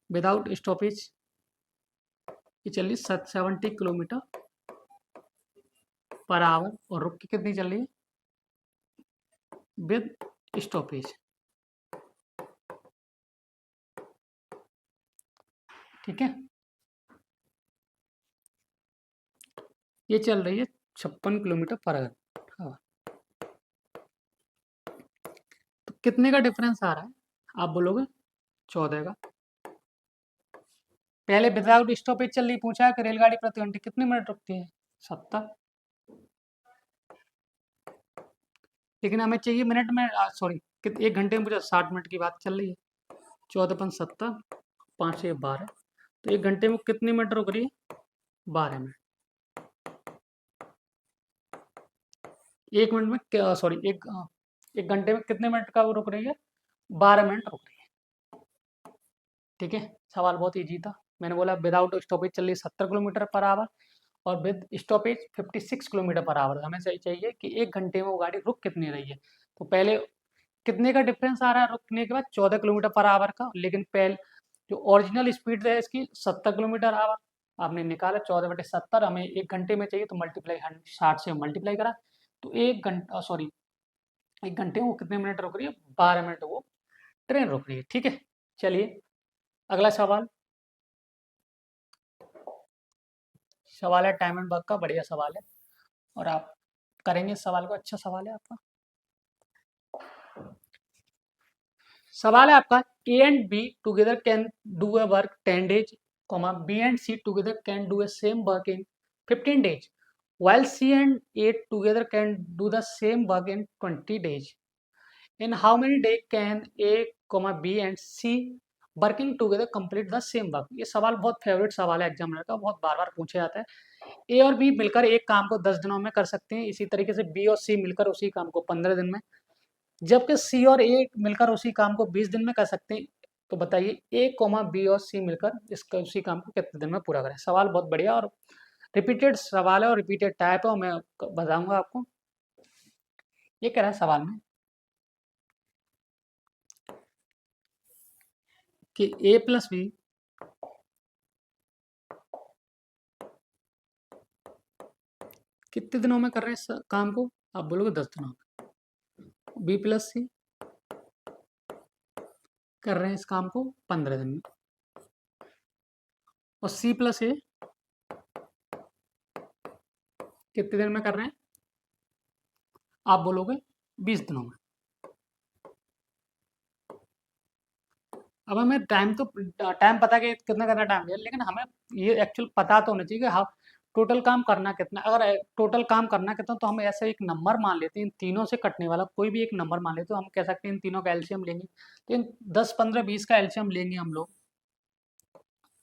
विदाउट स्टॉपेज ये चल रही 70 किलोमीटर पर आवर, और रुक के कितनी चल रही है विद स्टॉपेज। ठीक है, ये चल रही है 56 किलोमीटर पर आवर। हाँ, तो कितने का डिफरेंस आ रहा है आप बोलोगे? 14 का। पहले विदाउट स्टॉपेज चल रही, पूछा है कि रेलगाड़ी प्रति घंटे कितने मिनट रुकती है? 70। लेकिन हमें चाहिए मिनट में, सॉरी, 1 घंटे में मुझे 60 मिनट की बात चल रही है। 14 × 70, 5 से 12, तो 1 घंटे में कितने मिनट रुक रही है? 12 मिनट। 1 मिनट में सॉरी, एक घंटे में कितने मिनट का वो रुक रही है? 12 मिनट रुक रही है। ठीक है, सवाल बहुत ईजी था। मैंने बोला विदाउट स्टॉपेज चल रही 70 किलोमीटर पर आवर, और with stoppage 56 kilometre per hour. हमें चाहिए कि 1 घंटे में वो गाड़ी रुक कितनी रही है। तो पहले कितने का डिफरेंस आ रहा है रुकने के बाद? 14 किलोमीटर पर आवर का। लेकिन पहले जो ओरिजिनल स्पीड है इसकी 70 किलोमीटर आवर, आपने निकाला 14/70, हमें 1 घंटे में चाहिए तो मल्टीप्लाई 60 से मल्टीप्लाई करा, तो 1 घंटा सॉरी 1 घंटे में वो कितने मिनट रुक रही है? 12 मिनट वो ट्रेन रुक रही है। ठीक है, चलिए अगला सवाल। सवाल है टाइम एंड वर्क का, बढ़िया सवाल है, और आप करेंगे इस सवाल को। अच्छा सवाल है आपका। सवाल है आपका, A and B together can do a work 10 days, B and C together can do a same work in 15 days, while C and A together can do the same work in 20 days. In how many days can A, B and C working together complete the same work? ये सवाल बहुत फेवरेट सवाल है एग्जामिनर का, बहुत बार बार पूछे जाता है। ए और बी मिलकर एक काम को 10 दिनों में कर सकते हैं, इसी तरीके से बी और सी मिलकर उसी काम को 15 दिन में, जबकि सी और ए मिलकर उसी काम को 20 दिन में कर सकते हैं। तो बताइए ए कोमा बी और सी मिलकर इसका उसी काम को कितने दिन में पूरा करें? सवाल बहुत बढ़िया और रिपीटेड सवाल है और रिपीटेड टाइप है, और मैं बताऊंगा आपको। ये कह रहा है सवाल में कि ए प्लस बी कितने दिनों में कर रहे हैं इस काम को? आप बोलोगे 10 दिनों में। बी प्लस सी कर रहे हैं इस काम को 15 दिन में, और सी प्लस ए कितने दिन में कर रहे हैं? आप बोलोगे 20 दिनों में। अब हमें टाइम पता कि कितना करना टाइम है, लेकिन हमें ये एक्चुअल पता तो होना चाहिए कि हाँ टोटल काम करना कितना। अगर टोटल काम करना कितना तो हम ऐसे एक नंबर मान लेते हैं, इन तीनों से कटने वाला कोई भी एक नंबर मान लेते, तो हम कह सकते हैं इन तीनों का एलसीएम लेंगे, तो इन 10, 15, 20 का एलसीएम लेंगे हम लोग,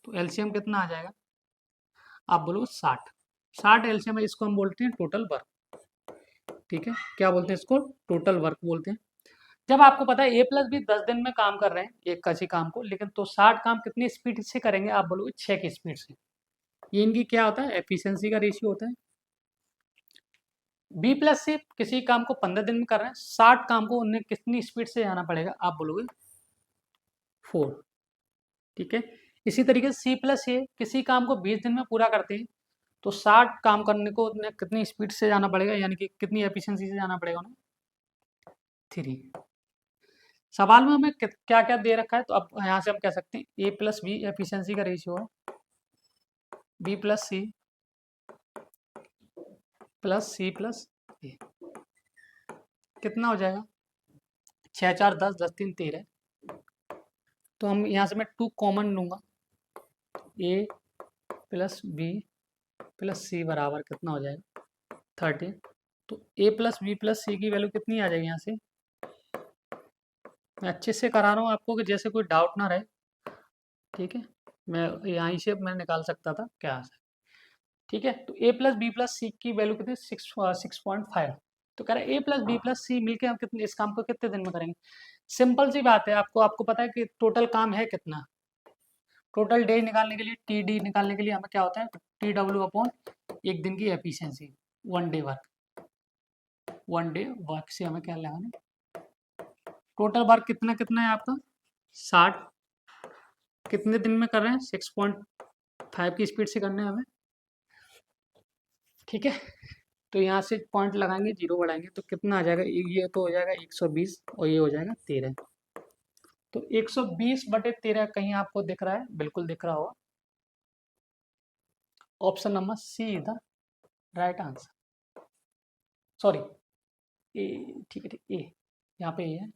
तो एलसीएम कितना आ जाएगा? आप बोलो 60। 60 एलसीएम है, इसको हम बोलते हैं टोटल वर्क। ठीक है, क्या बोलते हैं इसको? टोटल वर्क बोलते हैं। जब आपको पता है ए प्लस बी 10 दिन में काम कर रहे हैं एक किसी काम को, लेकिन तो 60 काम कितनी स्पीड से करेंगे? आप बोलोगे 6 की स्पीड से। ये इनकी क्या होता है? एफिशिएंसी का रेशियो होता है। बी प्लस से किसी काम को 15 दिन में कर रहे हैं, 60 काम को उन्हें कितनी स्पीड से जाना पड़ेगा? आप बोलोगे 4। ठीक है, इसी तरीके से सी प्लस ए किसी काम को 20 दिन में पूरा करते हैं, तो 60 काम करने को उन्हें कितनी स्पीड से जाना पड़ेगा, यानी कि कितनी एफिशिएंसी से जाना पड़ेगा उन्हें? 3। सवाल में हमें क्या क्या दे रखा है, तो अब यहाँ से हम कह सकते हैं ए प्लस बी एफिशिएंसी का रेशियो है, B plus C plus C plus A, कितना हो जाएगा? 6 4 10, 10 3 13। तो हम यहाँ से मैं 2 कॉमन लूँगा, ए प्लस बी प्लस सी बराबर कितना हो जाएगा? 13। तो ए प्लस बी प्लस सी की वैल्यू कितनी आ जाएगी यहाँ से? मैं अच्छे से करा रहा हूँ आपको कि जैसे कोई डाउट ना रहे। ठीक है, मैं यहाँ से मैं निकाल सकता था क्या। ठीक है, तो ए प्लस बी प्लस सी की वैल्यू कितनी? 6.5। तो कह रहा है ए प्लस बी प्लस सी मिलकर हम कितने इस काम को कितने दिन में करेंगे? सिंपल सी बात है, आपको पता है कि टोटल काम है कितना। टोटल डे निकालने के लिए, टी डी निकालने के लिए हमें क्या होता है? टी डब्ल्यू अपॉन एक दिन की efficiency, 1 day work. 1 day work से हमें क्या लगाना? टोटल वर्क कितना कितना है आपका? 60। कितने दिन में कर रहे हैं? 6.5 की स्पीड से करने हैं हमें। ठीक है, तो यहाँ से पॉइंट लगाएंगे, जीरो बढ़ाएंगे तो कितना आ जाएगा? ये तो हो जाएगा 120 और ये हो जाएगा 13। तो 120/13 कहीं आपको दिख रहा है? बिल्कुल दिख रहा होगा। Option number C is the right answer. Sorry, A, ठीक है ठीक, ए यहाँ पे ए है।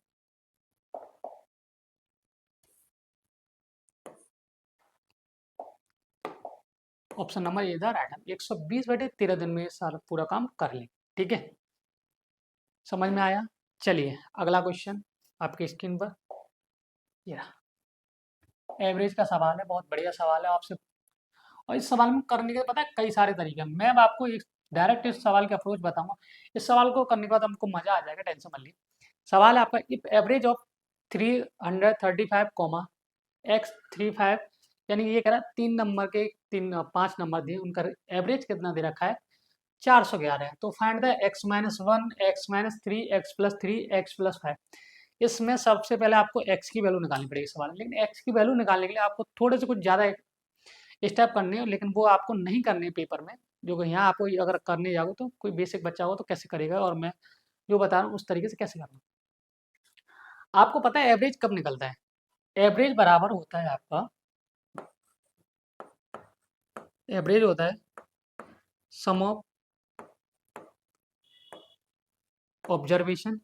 ऑप्शन नंबर ए था राइट आंसर। 120/13 दिन में सारा पूरा काम कर लें। ठीक है, समझ में आया? चलिए अगला क्वेश्चन आपकी स्क्रीन पर ये रहा। एवरेज का सवाल है, बहुत बढ़िया सवाल है आपसे। और इस सवाल में करने के पता है कई सारे तरीके हैं। मैं अब आपको एक डायरेक्ट इस सवाल के अप्रोच बताऊंगा। इस सवाल को करने के बाद हमको मजा आ जाएगा, टेंशन मत लीजिए। सवाल है आपका, if average of 335 comma x35, यानी ये कह रहा है 5 नंबर दिए, उनका एवरेज कितना दे रखा है? 411 है। तो find the x-1, x-3, x+3, x+5। इसमें सबसे पहले आपको x की वैल्यू निकालनी पड़ेगी सवाल में, लेकिन x की वैल्यू निकालने के लिए आपको थोड़े से कुछ ज़्यादा स्टेप करने हैं, लेकिन वो आपको नहीं करने पेपर में। जो कि यहाँ आपको अगर करने जाओगे तो कोई बेसिक बच्चा हो तो कैसे करेगा, और मैं जो बता रहा हूँ उस तरीके से कैसे करना। आपको पता है एवरेज कब निकलता है? एवरेज बराबर होता है आपका, एवरेज होता है सम ऑफ ऑब्जर्वेशन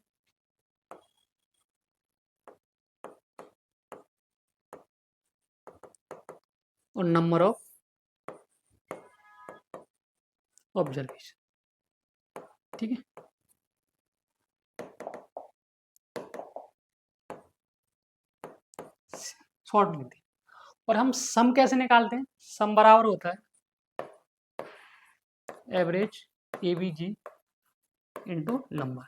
और नंबर ऑफ ऑब्जर्वेशन। ठीक है, शॉर्ट लिख दी। और हम सम कैसे निकालते हैं? सम बराबर होता है एवरेज एवीजी इंटू नंबर।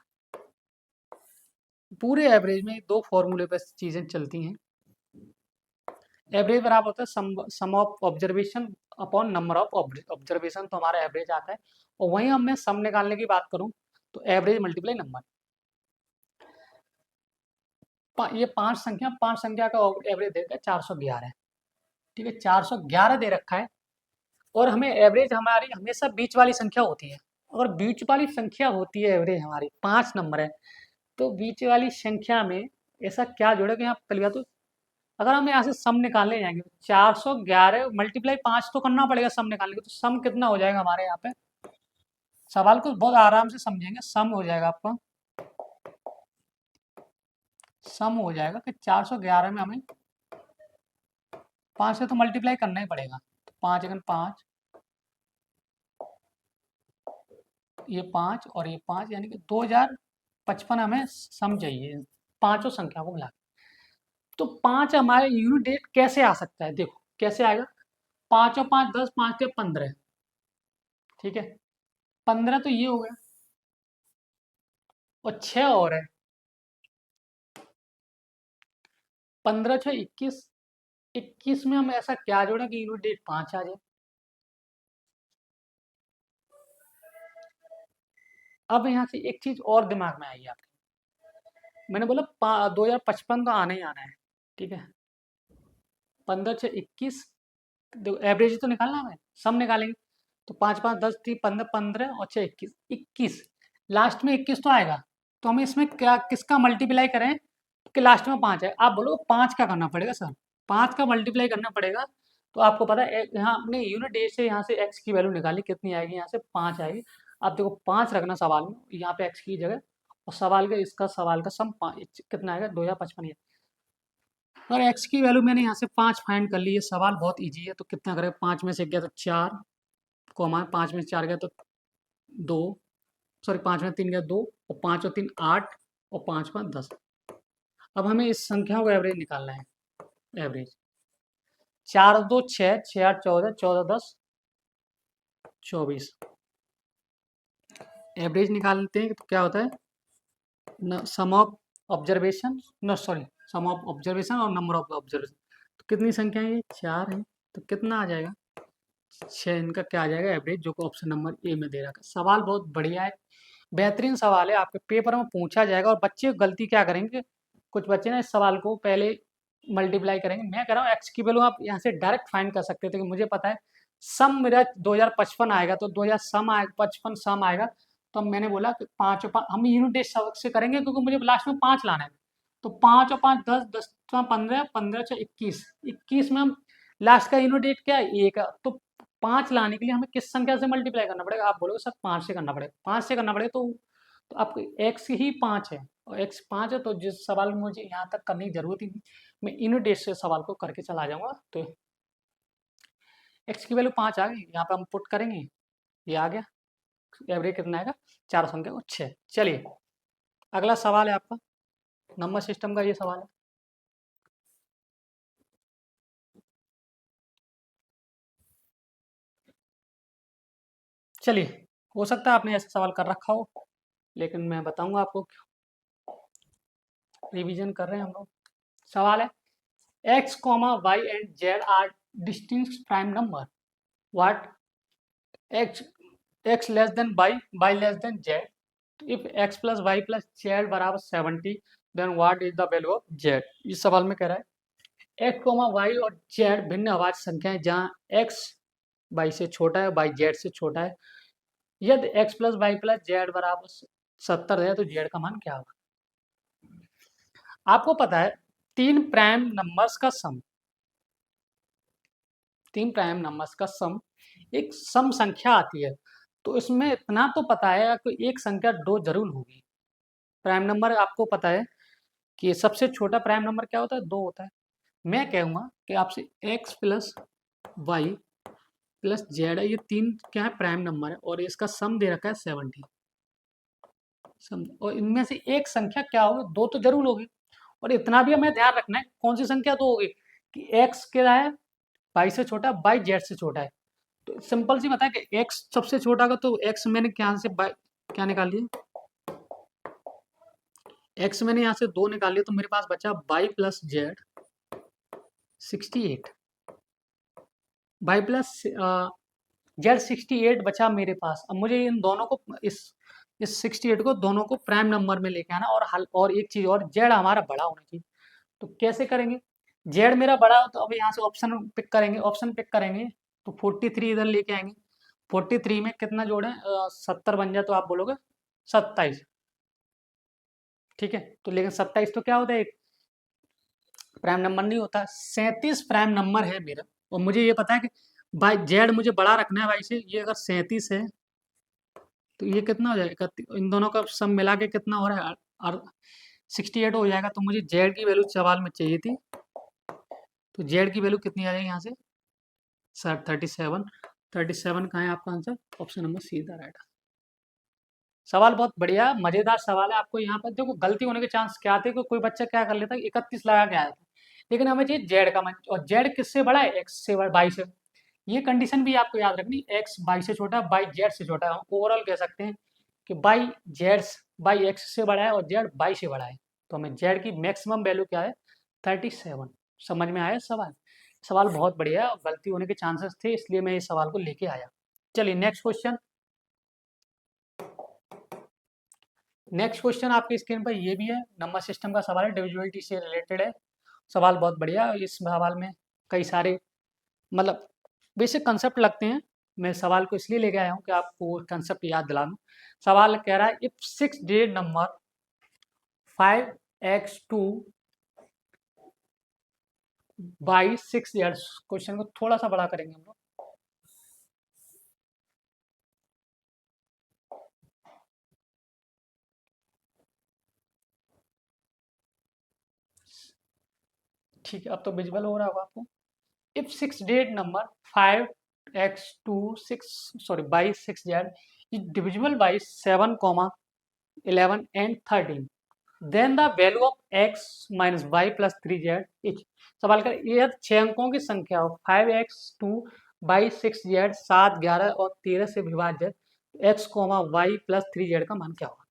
पूरे एवरेज में दो फॉर्मूले पर चीजें चलती हैं। एवरेज बराबर होता है sum of observation upon number of observation, तो हमारा एवरेज आता है। और वहीं हम मैं सम निकालने की बात करूं तो एवरेज मल्टीप्लाई नंबर। ये पांच संख्या का एवरेज देता है 411। ठीक है, 411 दे रखा है। और हमें एवरेज हमारी हमेशा बीच वाली संख्या होती है। अगर बीच वाली संख्या होती है एवरेज हमारी 5 नंबर है, तो बीच वाली संख्या में ऐसा क्या जोड़ेगा? यहाँ पहली बात तो अगर हम यहाँ से सम निकालने जाएंगे तो 411 मल्टीप्लाई 5 तो करना पड़ेगा सम निकालने के, तो सम कितना हो जाएगा हमारे यहाँ पे? सवाल को बहुत आराम से समझेंगे। सम हो जाएगा आपका, सम हो जाएगा कि 411 में हमें 5 से तो मल्टीप्लाई करना ही पड़ेगा। तो 5 ये 5 और ये 5, यानी कि 2055 हमें सम चाहिए पांचों संख्या को मिला। तो 5 हमारे यूनिट डेट कैसे आ सकता है? देखो कैसे आएगा। 5 और 5 10, 5 के 15। ठीक है, 15 तो ये हो गया और 6 और है, 15 6 21। 21 में हम ऐसा क्या जोड़े कि यूनिट डेट 5 आ जाए। अब यहाँ से एक चीज और दिमाग में आई आपके, मैंने बोला 2055 तो आना ही आना है। ठीक है, 15 6 21, एवरेज तो निकालना है, सम निकालेंगे। तो 5 5 10 3 15, 15 और 6 21, 21 लास्ट में 21 तो आएगा। तो हमें इसमें क्या किसका मल्टीप्लाई करें कि लास्ट में 5 है? आप बोलो 5 का करना पड़ेगा सर, 5 का मल्टीप्लाई करना पड़ेगा। तो आपको पता है यहाँ अपने यूनिट डेट से यहाँ से एक्स की वैल्यू निकाली, कितनी आएगी? यहाँ से 5 आएगी। आप देखो 5 रखना सवाल में, यहाँ पे एक्स की जगह, और सवाल का इसका सवाल का सम कितना आएगा? 2055। और एक्स की वैल्यू मैंने यहाँ से 5 फाइंड कर ली है। सवाल बहुत ईजी है। तो कितना करें? 5 में से गया तो 4, कॉमा 5 में से 4 गया तो 2, सॉरी 5 में 3 गया 2, और 5 और 3 8, और 5 5 10। अब हमें इस संख्या को एवरेज निकालना है। एवरेज 4 2 6, 6 8 14, 14 10 24। एवरेज निकालते हैं तो क्या होता है? Sum of observation, no sorry, sum of observation और नंबर ऑफ ऑब्जर्वेशन। तो कितनी संख्या है? ये 4 है। तो कितना आ जाएगा? 6। इनका क्या आ जाएगा? एवरेज, जो कि ऑप्शन नंबर ए में दे रखा है। सवाल बहुत बढ़िया है, बेहतरीन सवाल है, आपके पेपर में पूछा जाएगा। और बच्चे गलती क्या करेंगे, कुछ बच्चे ना इस सवाल को पहले मल्टीप्लाई करेंगे। मैं कह रहा हूँ एक्स की वैल्यू आप यहाँ से डायरेक्ट फाइंड कर सकते थे कि मुझे पता है सम मेरा 2055 आएगा, तो 2000 सम आएगा, 55 सम आएगा। तो मैंने बोला कि 5 और 5 हम यूनिट टेस्ट से करेंगे क्योंकि मुझे लास्ट में 5 लाना है। तो 5 और 5 10, 10 और 15, 15 से 21, 21 में हम लास्ट का यूनिट डेट क्या है 1 है। तो 5 लाने के लिए हमें किस संख्या से मल्टीप्लाई करना पड़ेगा? आप बोलोगे सर 5 से करना पड़ेगा। 5 से करना पड़ेगा तो आपको एक्स ही 5 है और एक्स 5 है, तो जिस सवाल में मुझे यहाँ तक करने की जरूरत ही नहीं, मैं यूनिट टेस्ट से सवाल को करके चला जाऊंगा। तो एक्स की वैल्यू 5 आ गई, यहाँ पे हम पुट करेंगे, ये आ गया। एवरेज कितना आएगा? चारों संख्या को 6। चलिए अगला सवाल है आपका, नंबर सिस्टम का ये सवाल है। चलिए, हो सकता है आपने ऐसा सवाल कर रखा हो, लेकिन मैं बताऊंगा आपको, रिवीजन कर रहे हैं हम लोग। सवाल है x, y and z are distinct prime number, what x x less than y less than z, if x plus y plus z बराबर 70, then what is the value of z। इस सवाल में कह रहा है x, y और z भिन्न अभाज्य संख्याएं जहां x y से छोटा है, y z से छोटा है। यदि x plus y plus z बराबर 70 है तो z का मान क्या होगा? आपको पता है तीन प्राइम नंबर्स का सम, तीन प्राइम नंबर्स का सम एक सम संख्या आती है। तो इसमें इतना तो पता है कि एक संख्या दो जरूर होगी। प्राइम नंबर आपको पता है कि सबसे छोटा प्राइम नंबर क्या होता है? दो होता है। मैं कहूँगा कि आपसे x plus y plus z है, ये तीन क्या है? प्राइम नंबर है और इसका सम दे रखा है 70 सम, और इनमें से एक संख्या क्या होगी? दो तो जरूर होगी। और इतना भी हमें ध्यान रखना है कौन सी संख्या दो होगी कि x क्या है? y से छोटा, y z से छोटा है। तो सिंपल सी बताए कि x सबसे छोटा का, तो x मैंने क्या से क्या निकाल लिया? x मैंने यहाँ से दो निकाल लिया, तो मेरे पास बचा y plus Z 68, y plus Z 68 बचा मेरे पास। अब मुझे इन दोनों को इस 68 को दोनों को प्राइम नंबर में लेके आना, और हल और एक चीज और, जेड हमारा बड़ा होना चाहिए। तो कैसे करेंगे? जेड मेरा बड़ा हो तो अब यहाँ से ऑप्शन पिक करेंगे, ऑप्शन पिक करेंगे तो 43 इधर लेके आएंगे। 43 में कितना जोड़े? 70 बन जाए तो आप बोलोगे 27। ठीक है, तो लेकिन 27 तो क्या होता है? एक प्राइम नंबर नहीं होता। 37 प्राइम नंबर है मेरा, और मुझे ये पता है कि बाई जेड मुझे बड़ा रखना है भाई से। ये अगर 37 है तो ये कितना हो जाएगा? इन दोनों का सम मिला के कितना हो रहा है? और 68 हो जाएगा। तो मुझे जेड की वैल्यू सवाल में चाहिए थी, तो जेड की वैल्यू कितनी आ जाएगी यहाँ से? सर 37। 37 कहाँ है आपका answer? Option number see the right. सवाल बहुत बढ़िया मजेदार सवाल है। आपको यहाँ पर देखो गलती होने के चांस क्या थे कि कोई बच्चा क्या कर लेता है 31 लगा के आया था, लेकिन हमें चाहिए जेड का मान, और जेड किससे बड़ा है? एक्स से बड़ा, बाई से। ये कंडीशन भी आपको याद रखनी, एक्स बाई से छोटा है, बाई जेड से छोटा है। हम ओवरऑल कह सकते हैं कि बाई जेड, बाई एक्स से बड़ा है और जेड बाई से बड़ा है। तो हमें जेड की मैक्सिमम वैल्यू क्या है? 37। समझ में आया सवाल? सवाल बहुत बढ़िया है और गलती होने के चांसेस थे, इसलिए मैं इस सवाल को लेके आया। चलिए नेक्स्ट क्वेश्चन। नेक्स्ट क्वेश्चन आपकी स्क्रीन पर ये भी है, नंबर सिस्टम का सवाल है, डिविजिबिलिटी से रिलेटेड है। सवाल बहुत बढ़िया है। इस सवाल में कई सारे मतलब बेसिक कंसेप्ट लगते हैं। मैं सवाल को इसलिए लेके आया हूँ कि आपको कंसेप्ट याद दिला दूँ। सवाल कह रहा है if 6 digit number 5x2 by 6 years. Question को थोड़ा सा बड़ा करेंगे हम लोग। ठीक है, अब तो विजिबल हो रहा होगा आपको। If 6 digit number 5x2 6 sorry by 6z is divisible by 7, 11 and 13, then the value of x minus y plus 3z is. सवाल कर यह 6 अंकों की संख्या हो 5x2 बाई 6z 7, 11 और 13 से विभाजित x, वाई प्लस 3z का मान क्या होगा?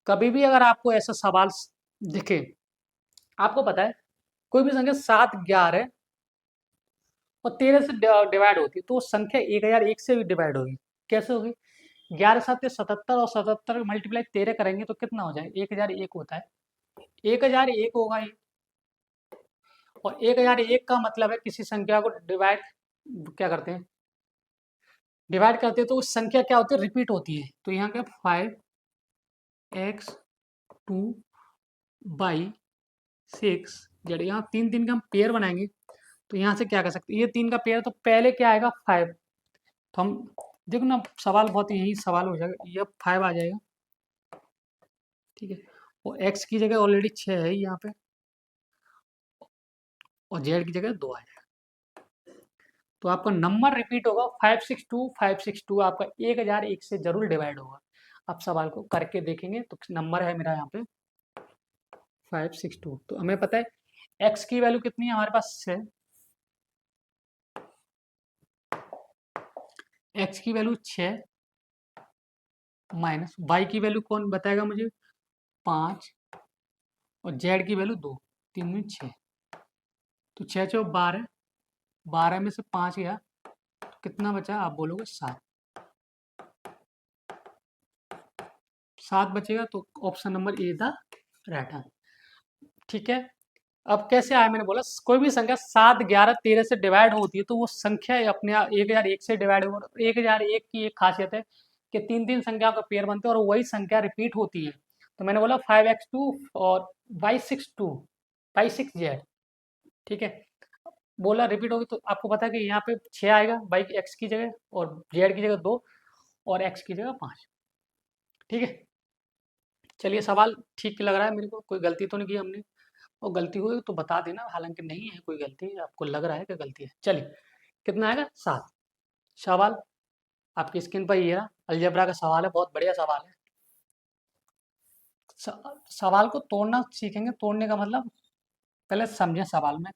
कभी भी अगर आपको ऐसा सवाल दिखे, आपको पता है कोई भी संख्या 7, 11 और 13 से डिवाइड होती है तो वो संख्या 1001 से भी डिवाइड होगी। कैसे होगी? 11 7 77, और 77 मल्टीप्लाई 13 करेंगे तो कितना हो जाए? 1001 होता है, 1001 होगा ये। और 1001 का मतलब है किसी संख्या को डिवाइड क्या करते हैं, डिवाइड करते हैं तो उस संख्या क्या होती है, रिपीट होती है। तो यहाँ क्या 5x2 बाई 6 जेड, यहाँ तीन तीन का हम पेयर बनाएंगे। तो यहाँ से क्या कर सकते हैं, ये तीन का पेयर, तो पहले क्या आएगा 5। तो हम देखो ना, सवाल बहुत यही सवाल हो जाएगा, ये 5 आ जाएगा, ठीक है। और x की जगह ऑलरेडी 6 है यहाँ पे, और z की जगह 2 आ जाएगा। तो आपका नंबर रिपीट होगा 562 562, आपका 1001 से जरूर डिवाइड होगा। आप सवाल को करके देखेंगे तो नंबर है मेरा यहाँ पे 562। तो हमें पता है x की वैल्यू कितनी है हमारे पास 6, x की वैल्यू 6 माइनस y की वैल्यू कौन बताएगा मुझे, 5, और z की वैल्यू 2, 3 में 6, तो 6 6 12, 12 में से 5 गया तो कितना बचा, आप बोलोगे 7, 7 बचेगा। तो option number A the right answer, ठीक है। अब कैसे आया, मैंने बोला कोई भी संख्या 7 11 13 से डिवाइड होती है तो वो संख्या अपने आप 1001 से डिवाइड हो। 1001 की एक खासियत है कि तीन तीन संख्या का पेयर बनते हैं और वही संख्या रिपीट होती है। तो मैंने बोला 5x2 और y6 ठीक है, बोला रिपीट होगी तो आपको पता है कि यहाँ पे 6 आएगा बाई x की जगह, और z की जगह 2, और x की जगह 5, ठीक है। चलिए सवाल ठीक लग रहा है मेरे को, कोई गलती तो नहीं की हमने, और गलती हुई तो बता देना, हालांकि नहीं है कोई गलती, आपको लग रहा है कि गलती है। चलिए कितना आएगा 7। सवाल आपकी स्क्रीन पर ये रहा, अलजेब्रा का सवाल है, बहुत बढ़िया सवाल है। सवाल को तोड़ना सीखेंगे, तोड़ने का मतलब पहले समझें सवाल में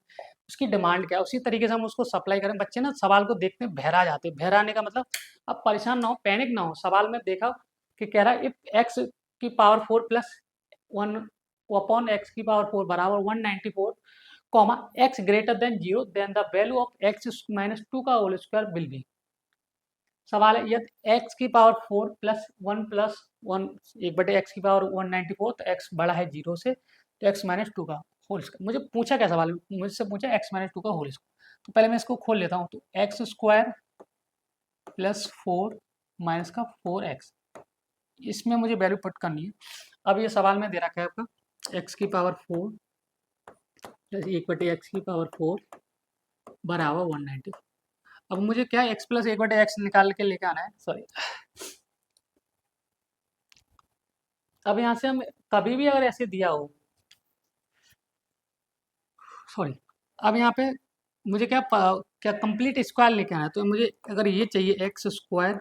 उसकी डिमांड क्या है, उसी तरीके से हम उसको सप्लाई करें। बच्चे ना सवाल को देखते हैं बहरा जाते हैं, बहराने का मतलब अब परेशान ना हो, पैनिक ना हो। सवाल में देखा कि कह रहा है इफ एक्स की पावर 4 प्लस 1 अपॉन एक्स की पावर 4 बराबर 194 comma x greater than 0 then the value of x minus 2 का होल स्क्वायर विल बी। सवाल है यदि एक्स की पावर 4 प्लस 1 एक बटे एक्स की पावर 194, तो एक्स बड़ा है 0 से, तो एक्स माइनस 2 का होल स्क्वायर। मुझे पूछा क्या सवाल, मुझसे पूछा एक्स माइनस 2 का होल स्क्वायर। तो पहले मैं इसको खोल लेता हूँ, तो एक्स स्क्वायर प्लस 4 माइनस का 4x, इसमें मुझे वैल्यू पुट करनी है। अब ये सवाल में दे रखा है आपका एक्स की पावर 4 प्लस 1/x की पावर 4 बराबर 190। अब मुझे क्या है, एक्स प्लस 1/x निकाल के लेके आना है, सॉरी। अब यहाँ से हम कभी भी अगर ऐसे दिया हो, सॉरी, अब यहाँ पे मुझे क्या कंप्लीट स्क्वायर लेके आना है। तो मुझे अगर ये चाहिए x square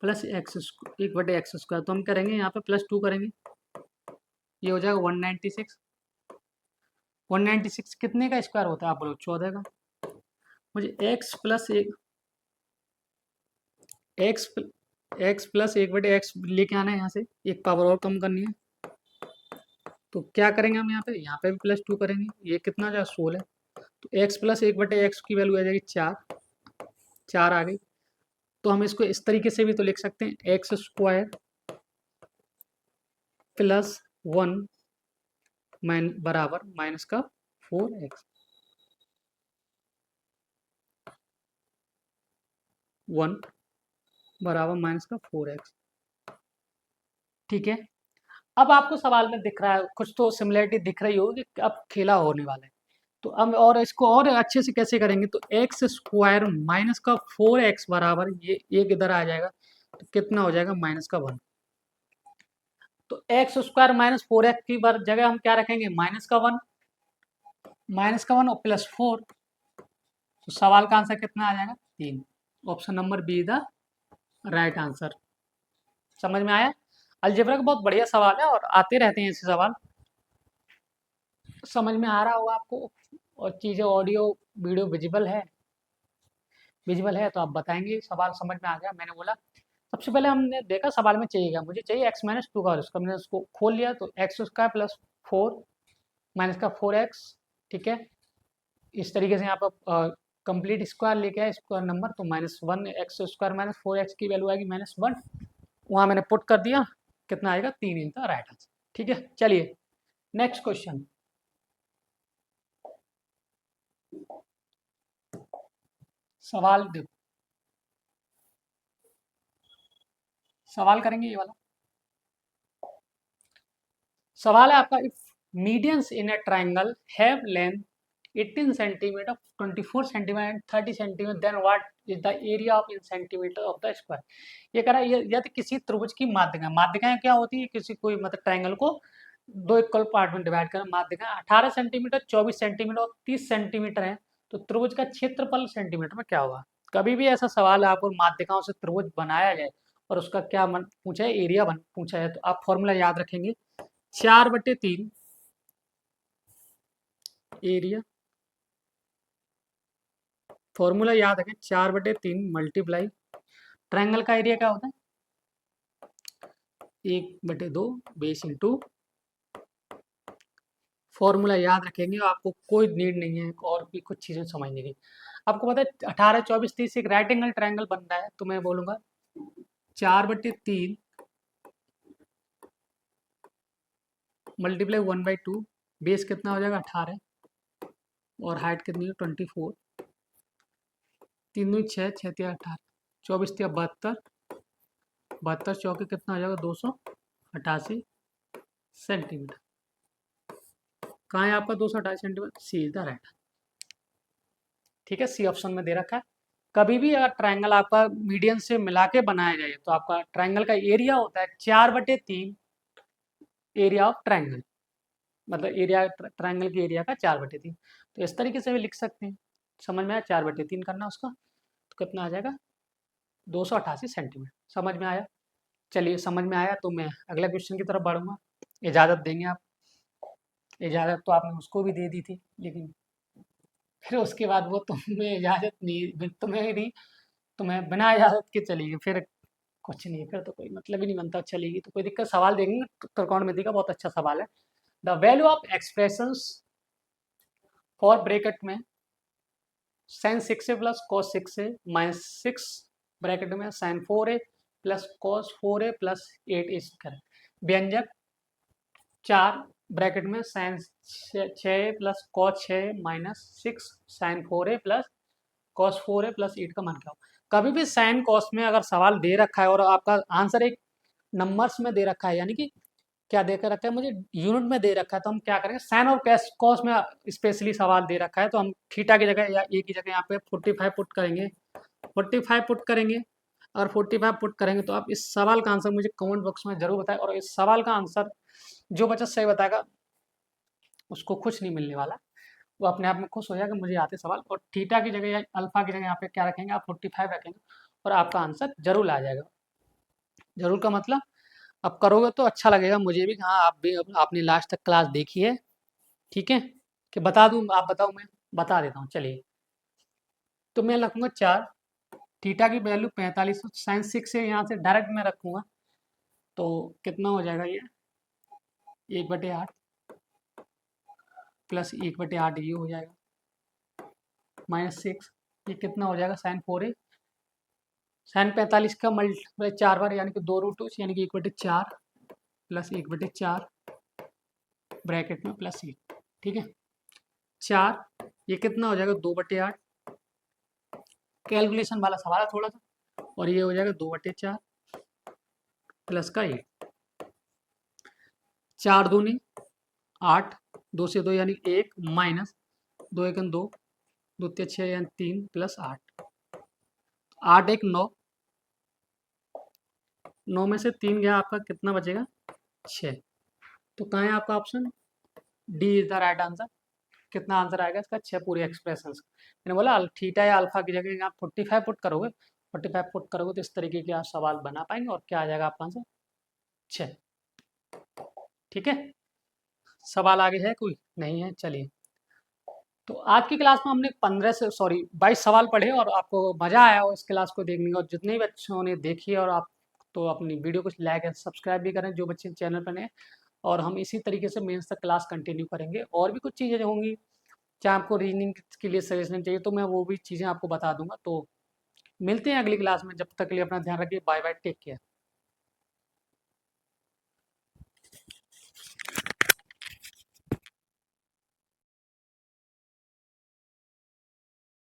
plus 1/x square, तो हम करेंगे यहाँ पे +2 करेंगे, ये हो जाएगा 196। 196 कितने का स्क्वायर होता है, आप बोलो 14 का। मुझे एक्स प्लस 1/x लेके आना है, यहाँ से एक पावर और कम करनी है। तो क्या करेंगे हम यहाँ पे भी +2 करेंगे, ये कितना जो 16। तो x प्लस 1/x की वैल्यू आ जाएगी 4, 4 आ गई। तो हम इसको इस तरीके से भी तो लिख सकते हैं, एक्स स्क्वायर प्लस 1 बराबर माइनस का 4x, 1 बराबर माइनस का 4x, ठीक है। अब आपको सवाल में दिख रहा है, कुछ तो सिमिलरिटी दिख रही होगी कि अब खेला होने वाला है। तो अब और इसको और अच्छे से कैसे करेंगे, तो एक्स स्क्वायर माइनस का 4x बराबर ये एक इधर आ जाएगा, तो कितना हो जाएगा माइनस का 1। तो एक्स स्क्वायर माइनस 4x की जगह हम क्या रखेंगे, माइनस का 1, और +4। तो सवाल का आंसर कितना आ जाएगा 3। Option number be the right answer. समझ में आया, अलजेब्रा का बहुत बढ़िया सवाल है और आते रहते हैं ऐसे सवाल। समझ में आ रहा होगा आपको, और चीज़ें ऑडियो वीडियो विजिबल है तो आप बताएंगे सवाल समझ में आ गया। मैंने बोला सबसे पहले हमने देखा सवाल में चाहिए क्या, मुझे चाहिए x माइनस 2 का, उसका मैंने उसको खोल लिया, तो एक्स स्क्वायर प्लस 4 माइनस का 4x, ठीक है। इस तरीके से यहाँ पर कंप्लीट स्क्वायर लेके आए स्क्वायर नंबर, तो -1 एक्स स्क्वायर माइनस 4x की वैल्यू आएगी -1, वहाँ मैंने पुट कर दिया, कितना आएगा 3 इनका राइट आंसर, ठीक है। चलिए नेक्स्ट क्वेश्चन। सवाल देखो, सवाल करेंगे ये वाला सवाल है आपका। If medians in a triangle have length 18 centimetre, 24 centimetre and 30 centimetre, then what is the area of in centimetre of the square. ये कह रहा है यदि किसी त्रिभुज की माध्यिका, माध्यिकाएं क्या होती है, किसी कोई मतलब ट्राइंगल को दो इक्वल पार्ट में डिवाइड कर, माध्यिका 18 सेंटीमीटर, 24 सेंटीमीटर और 30 सेंटीमीटर है, तो त्रिभुज का क्षेत्रफल सेंटीमीटर में क्या होगा। कभी भी ऐसा सवाल है आपको माध्यिकाओं से त्रिभुज बनाया जाए और उसका क्या पूछा है, एरिया पूछा है, तो आप फॉर्मूला याद रखेंगे 4/3 एरिया, फॉर्मूला याद रखें 4/3 मल्टीप्लाई, ट्रायंगल का एरिया क्या होता है 1/2 बेस इंटू, फॉर्मूला याद रखेंगे आपको कोई नीड नहीं है और भी कुछ चीजें समझने की। आपको पता है 18 24 30 एक राइट एंगल ट्रायंगल बन रहा है, तो मैं बोलूंगा 4/3 मल्टीप्लाई 1/2, बेस कितना हो जाएगा 18 और हाइट कितनी है 24, 3 दूनी 6, 6 तिया 18, 24 तिया 72, 72 चौके कितना हो जाएगा 288 सेंटीमीटर। कहाँ है आपका 288 centimetre, C is the right. ठीक है, सी ऑप्शन में दे रखा है। कभी भी अगर ट्राइंगल आपका मीडियन से मिला के बनाया जाए तो आपका ट्राइंगल का एरिया होता है 4/3 एरिया ऑफ ट्राइंगल, मतलब एरिया ट्राइंगल के एरिया का 4/3। तो इस तरीके से भी लिख सकते हैं, समझ में आया, 4/3 करना उसका, तो कितना आ जाएगा 288 सेंटीमीटर। समझ में आया, चलिए समझ में आया तो मैं अगले क्वेश्चन की तरफ बढ़ूंगा। इजाज़त देंगे आप, इजाज़त तो आपने उसको भी दे दी थी, लेकिन फिर उसके बाद वो तुम्हें इजाज़त नहीं, तुम्हें नहीं, तुम्हें बिना इजाज़त के चली गई, फिर कुछ नहीं, फिर तो कोई मतलब ही नहीं बनता चलेगी, तो कोई दिक्कत। सवाल देखेंगे त्रिकोणमिति का बहुत अच्छा सवाल है। The value of expressions for bracket में sine 6a plus cos 6a minus 6 bracket में sine 4a plus cos 4a plus 8a square, व्यंजक 4 ब्रैकेट में sine 6a plus cos 6 minus 6 sine 4a plus cos 4a plus 8 का मान क्या हो। कभी भी साइन कॉस में अगर सवाल दे रखा है और आपका आंसर एक नंबर्स में दे रखा है, यानी कि क्या दे रखा है, मुझे यूनिट में दे रखा है, तो हम क्या करेंगे, साइन और कॉस में स्पेशली सवाल दे रखा है, तो हम थीटा की जगह या ए की जगह यहाँ पे 45 पुट करेंगे, 45 पुट करेंगे। और 45 पुट करेंगे तो आप इस सवाल का आंसर मुझे कमेंट बॉक्स में जरूर बताएं, और इस सवाल का आंसर जो बच्चा सही बताएगा उसको कुछ नहीं मिलने वाला, वो अपने आप में खुश हो जाएगा मुझे आते सवाल। और थीटा की जगह या अल्फा की जगह यहाँ पे क्या रखेंगे आप 45 रखेंगे और आपका आंसर जरूर आ जाएगा। जरूर का मतलब अब करोगे तो अच्छा लगेगा मुझे भी, हाँ आप भी आपने लास्ट तक क्लास देखी है। ठीक है, कि बता दूं, आप बताओ, मैं बता देता हूँ चलिए। तो मैं रखूंगा 4, थीटा की वैल्यू 45, साइन 6 है, यहाँ से डायरेक्ट मैं रखूंगा, तो कितना हो जाएगा ये 1/8 प्लस 1/8 ये हो जाएगा माइनस 6, ये कितना हो जाएगा साइन 4a, साइन 45 का मल्टीप्लाई 4 बार यानी कि 2√2 यानी कि 1/4 प्लस 1/4 ब्रैकेट में प्लस 1। ठीक है, 4 ये कितना हो जाएगा 2/8, कैलकुलेशन वाला सवाल है थोड़ा सा, और ये हो जाएगा 2/4 प्लस का 8, 4 दूनी 8, 2 से 2 यानी 1 माइनस 2 1 2, 2 3 6 यानी 3 प्लस 8, 8 1 9, 9 में से 3 गया आपका कितना बचेगा 6। तो कहाँ है आपका option D is the right answer. कितना आंसर आएगा इसका 6 पूरे एक्सप्रेशन। मैंने बोला थीटा या अल्फा की जगह आप 45 पुट करोगे, 45 पुट करोगे तो इस तरीके के आप सवाल बना पाएंगे, और क्या आ जाएगा आपका आंसर 6। ठीक है, सवाल आगे है कोई नहीं है, चलिए। तो आज की क्लास में हमने 15 से 22 सवाल पढ़े और आपको मजा आया हो इस क्लास को देखने का, और जितने भी बच्चों ने देखी और आप तो अपनी वीडियो को लाइक एंड सब्सक्राइब भी करें जो बच्चे चैनल पर नए, और हम इसी तरीके से मेंस तक क्लास कंटिन्यू करेंगे। और भी कुछ चीज़ें होंगी, चाहे आपको रीजनिंग के लिए सजेशन चाहिए तो मैं वो भी चीज़ें आपको बता दूंगा। तो मिलते हैं अगली क्लास में, जब तक के लिए अपना ध्यान रखिए, बाय बाय, टेक केयर।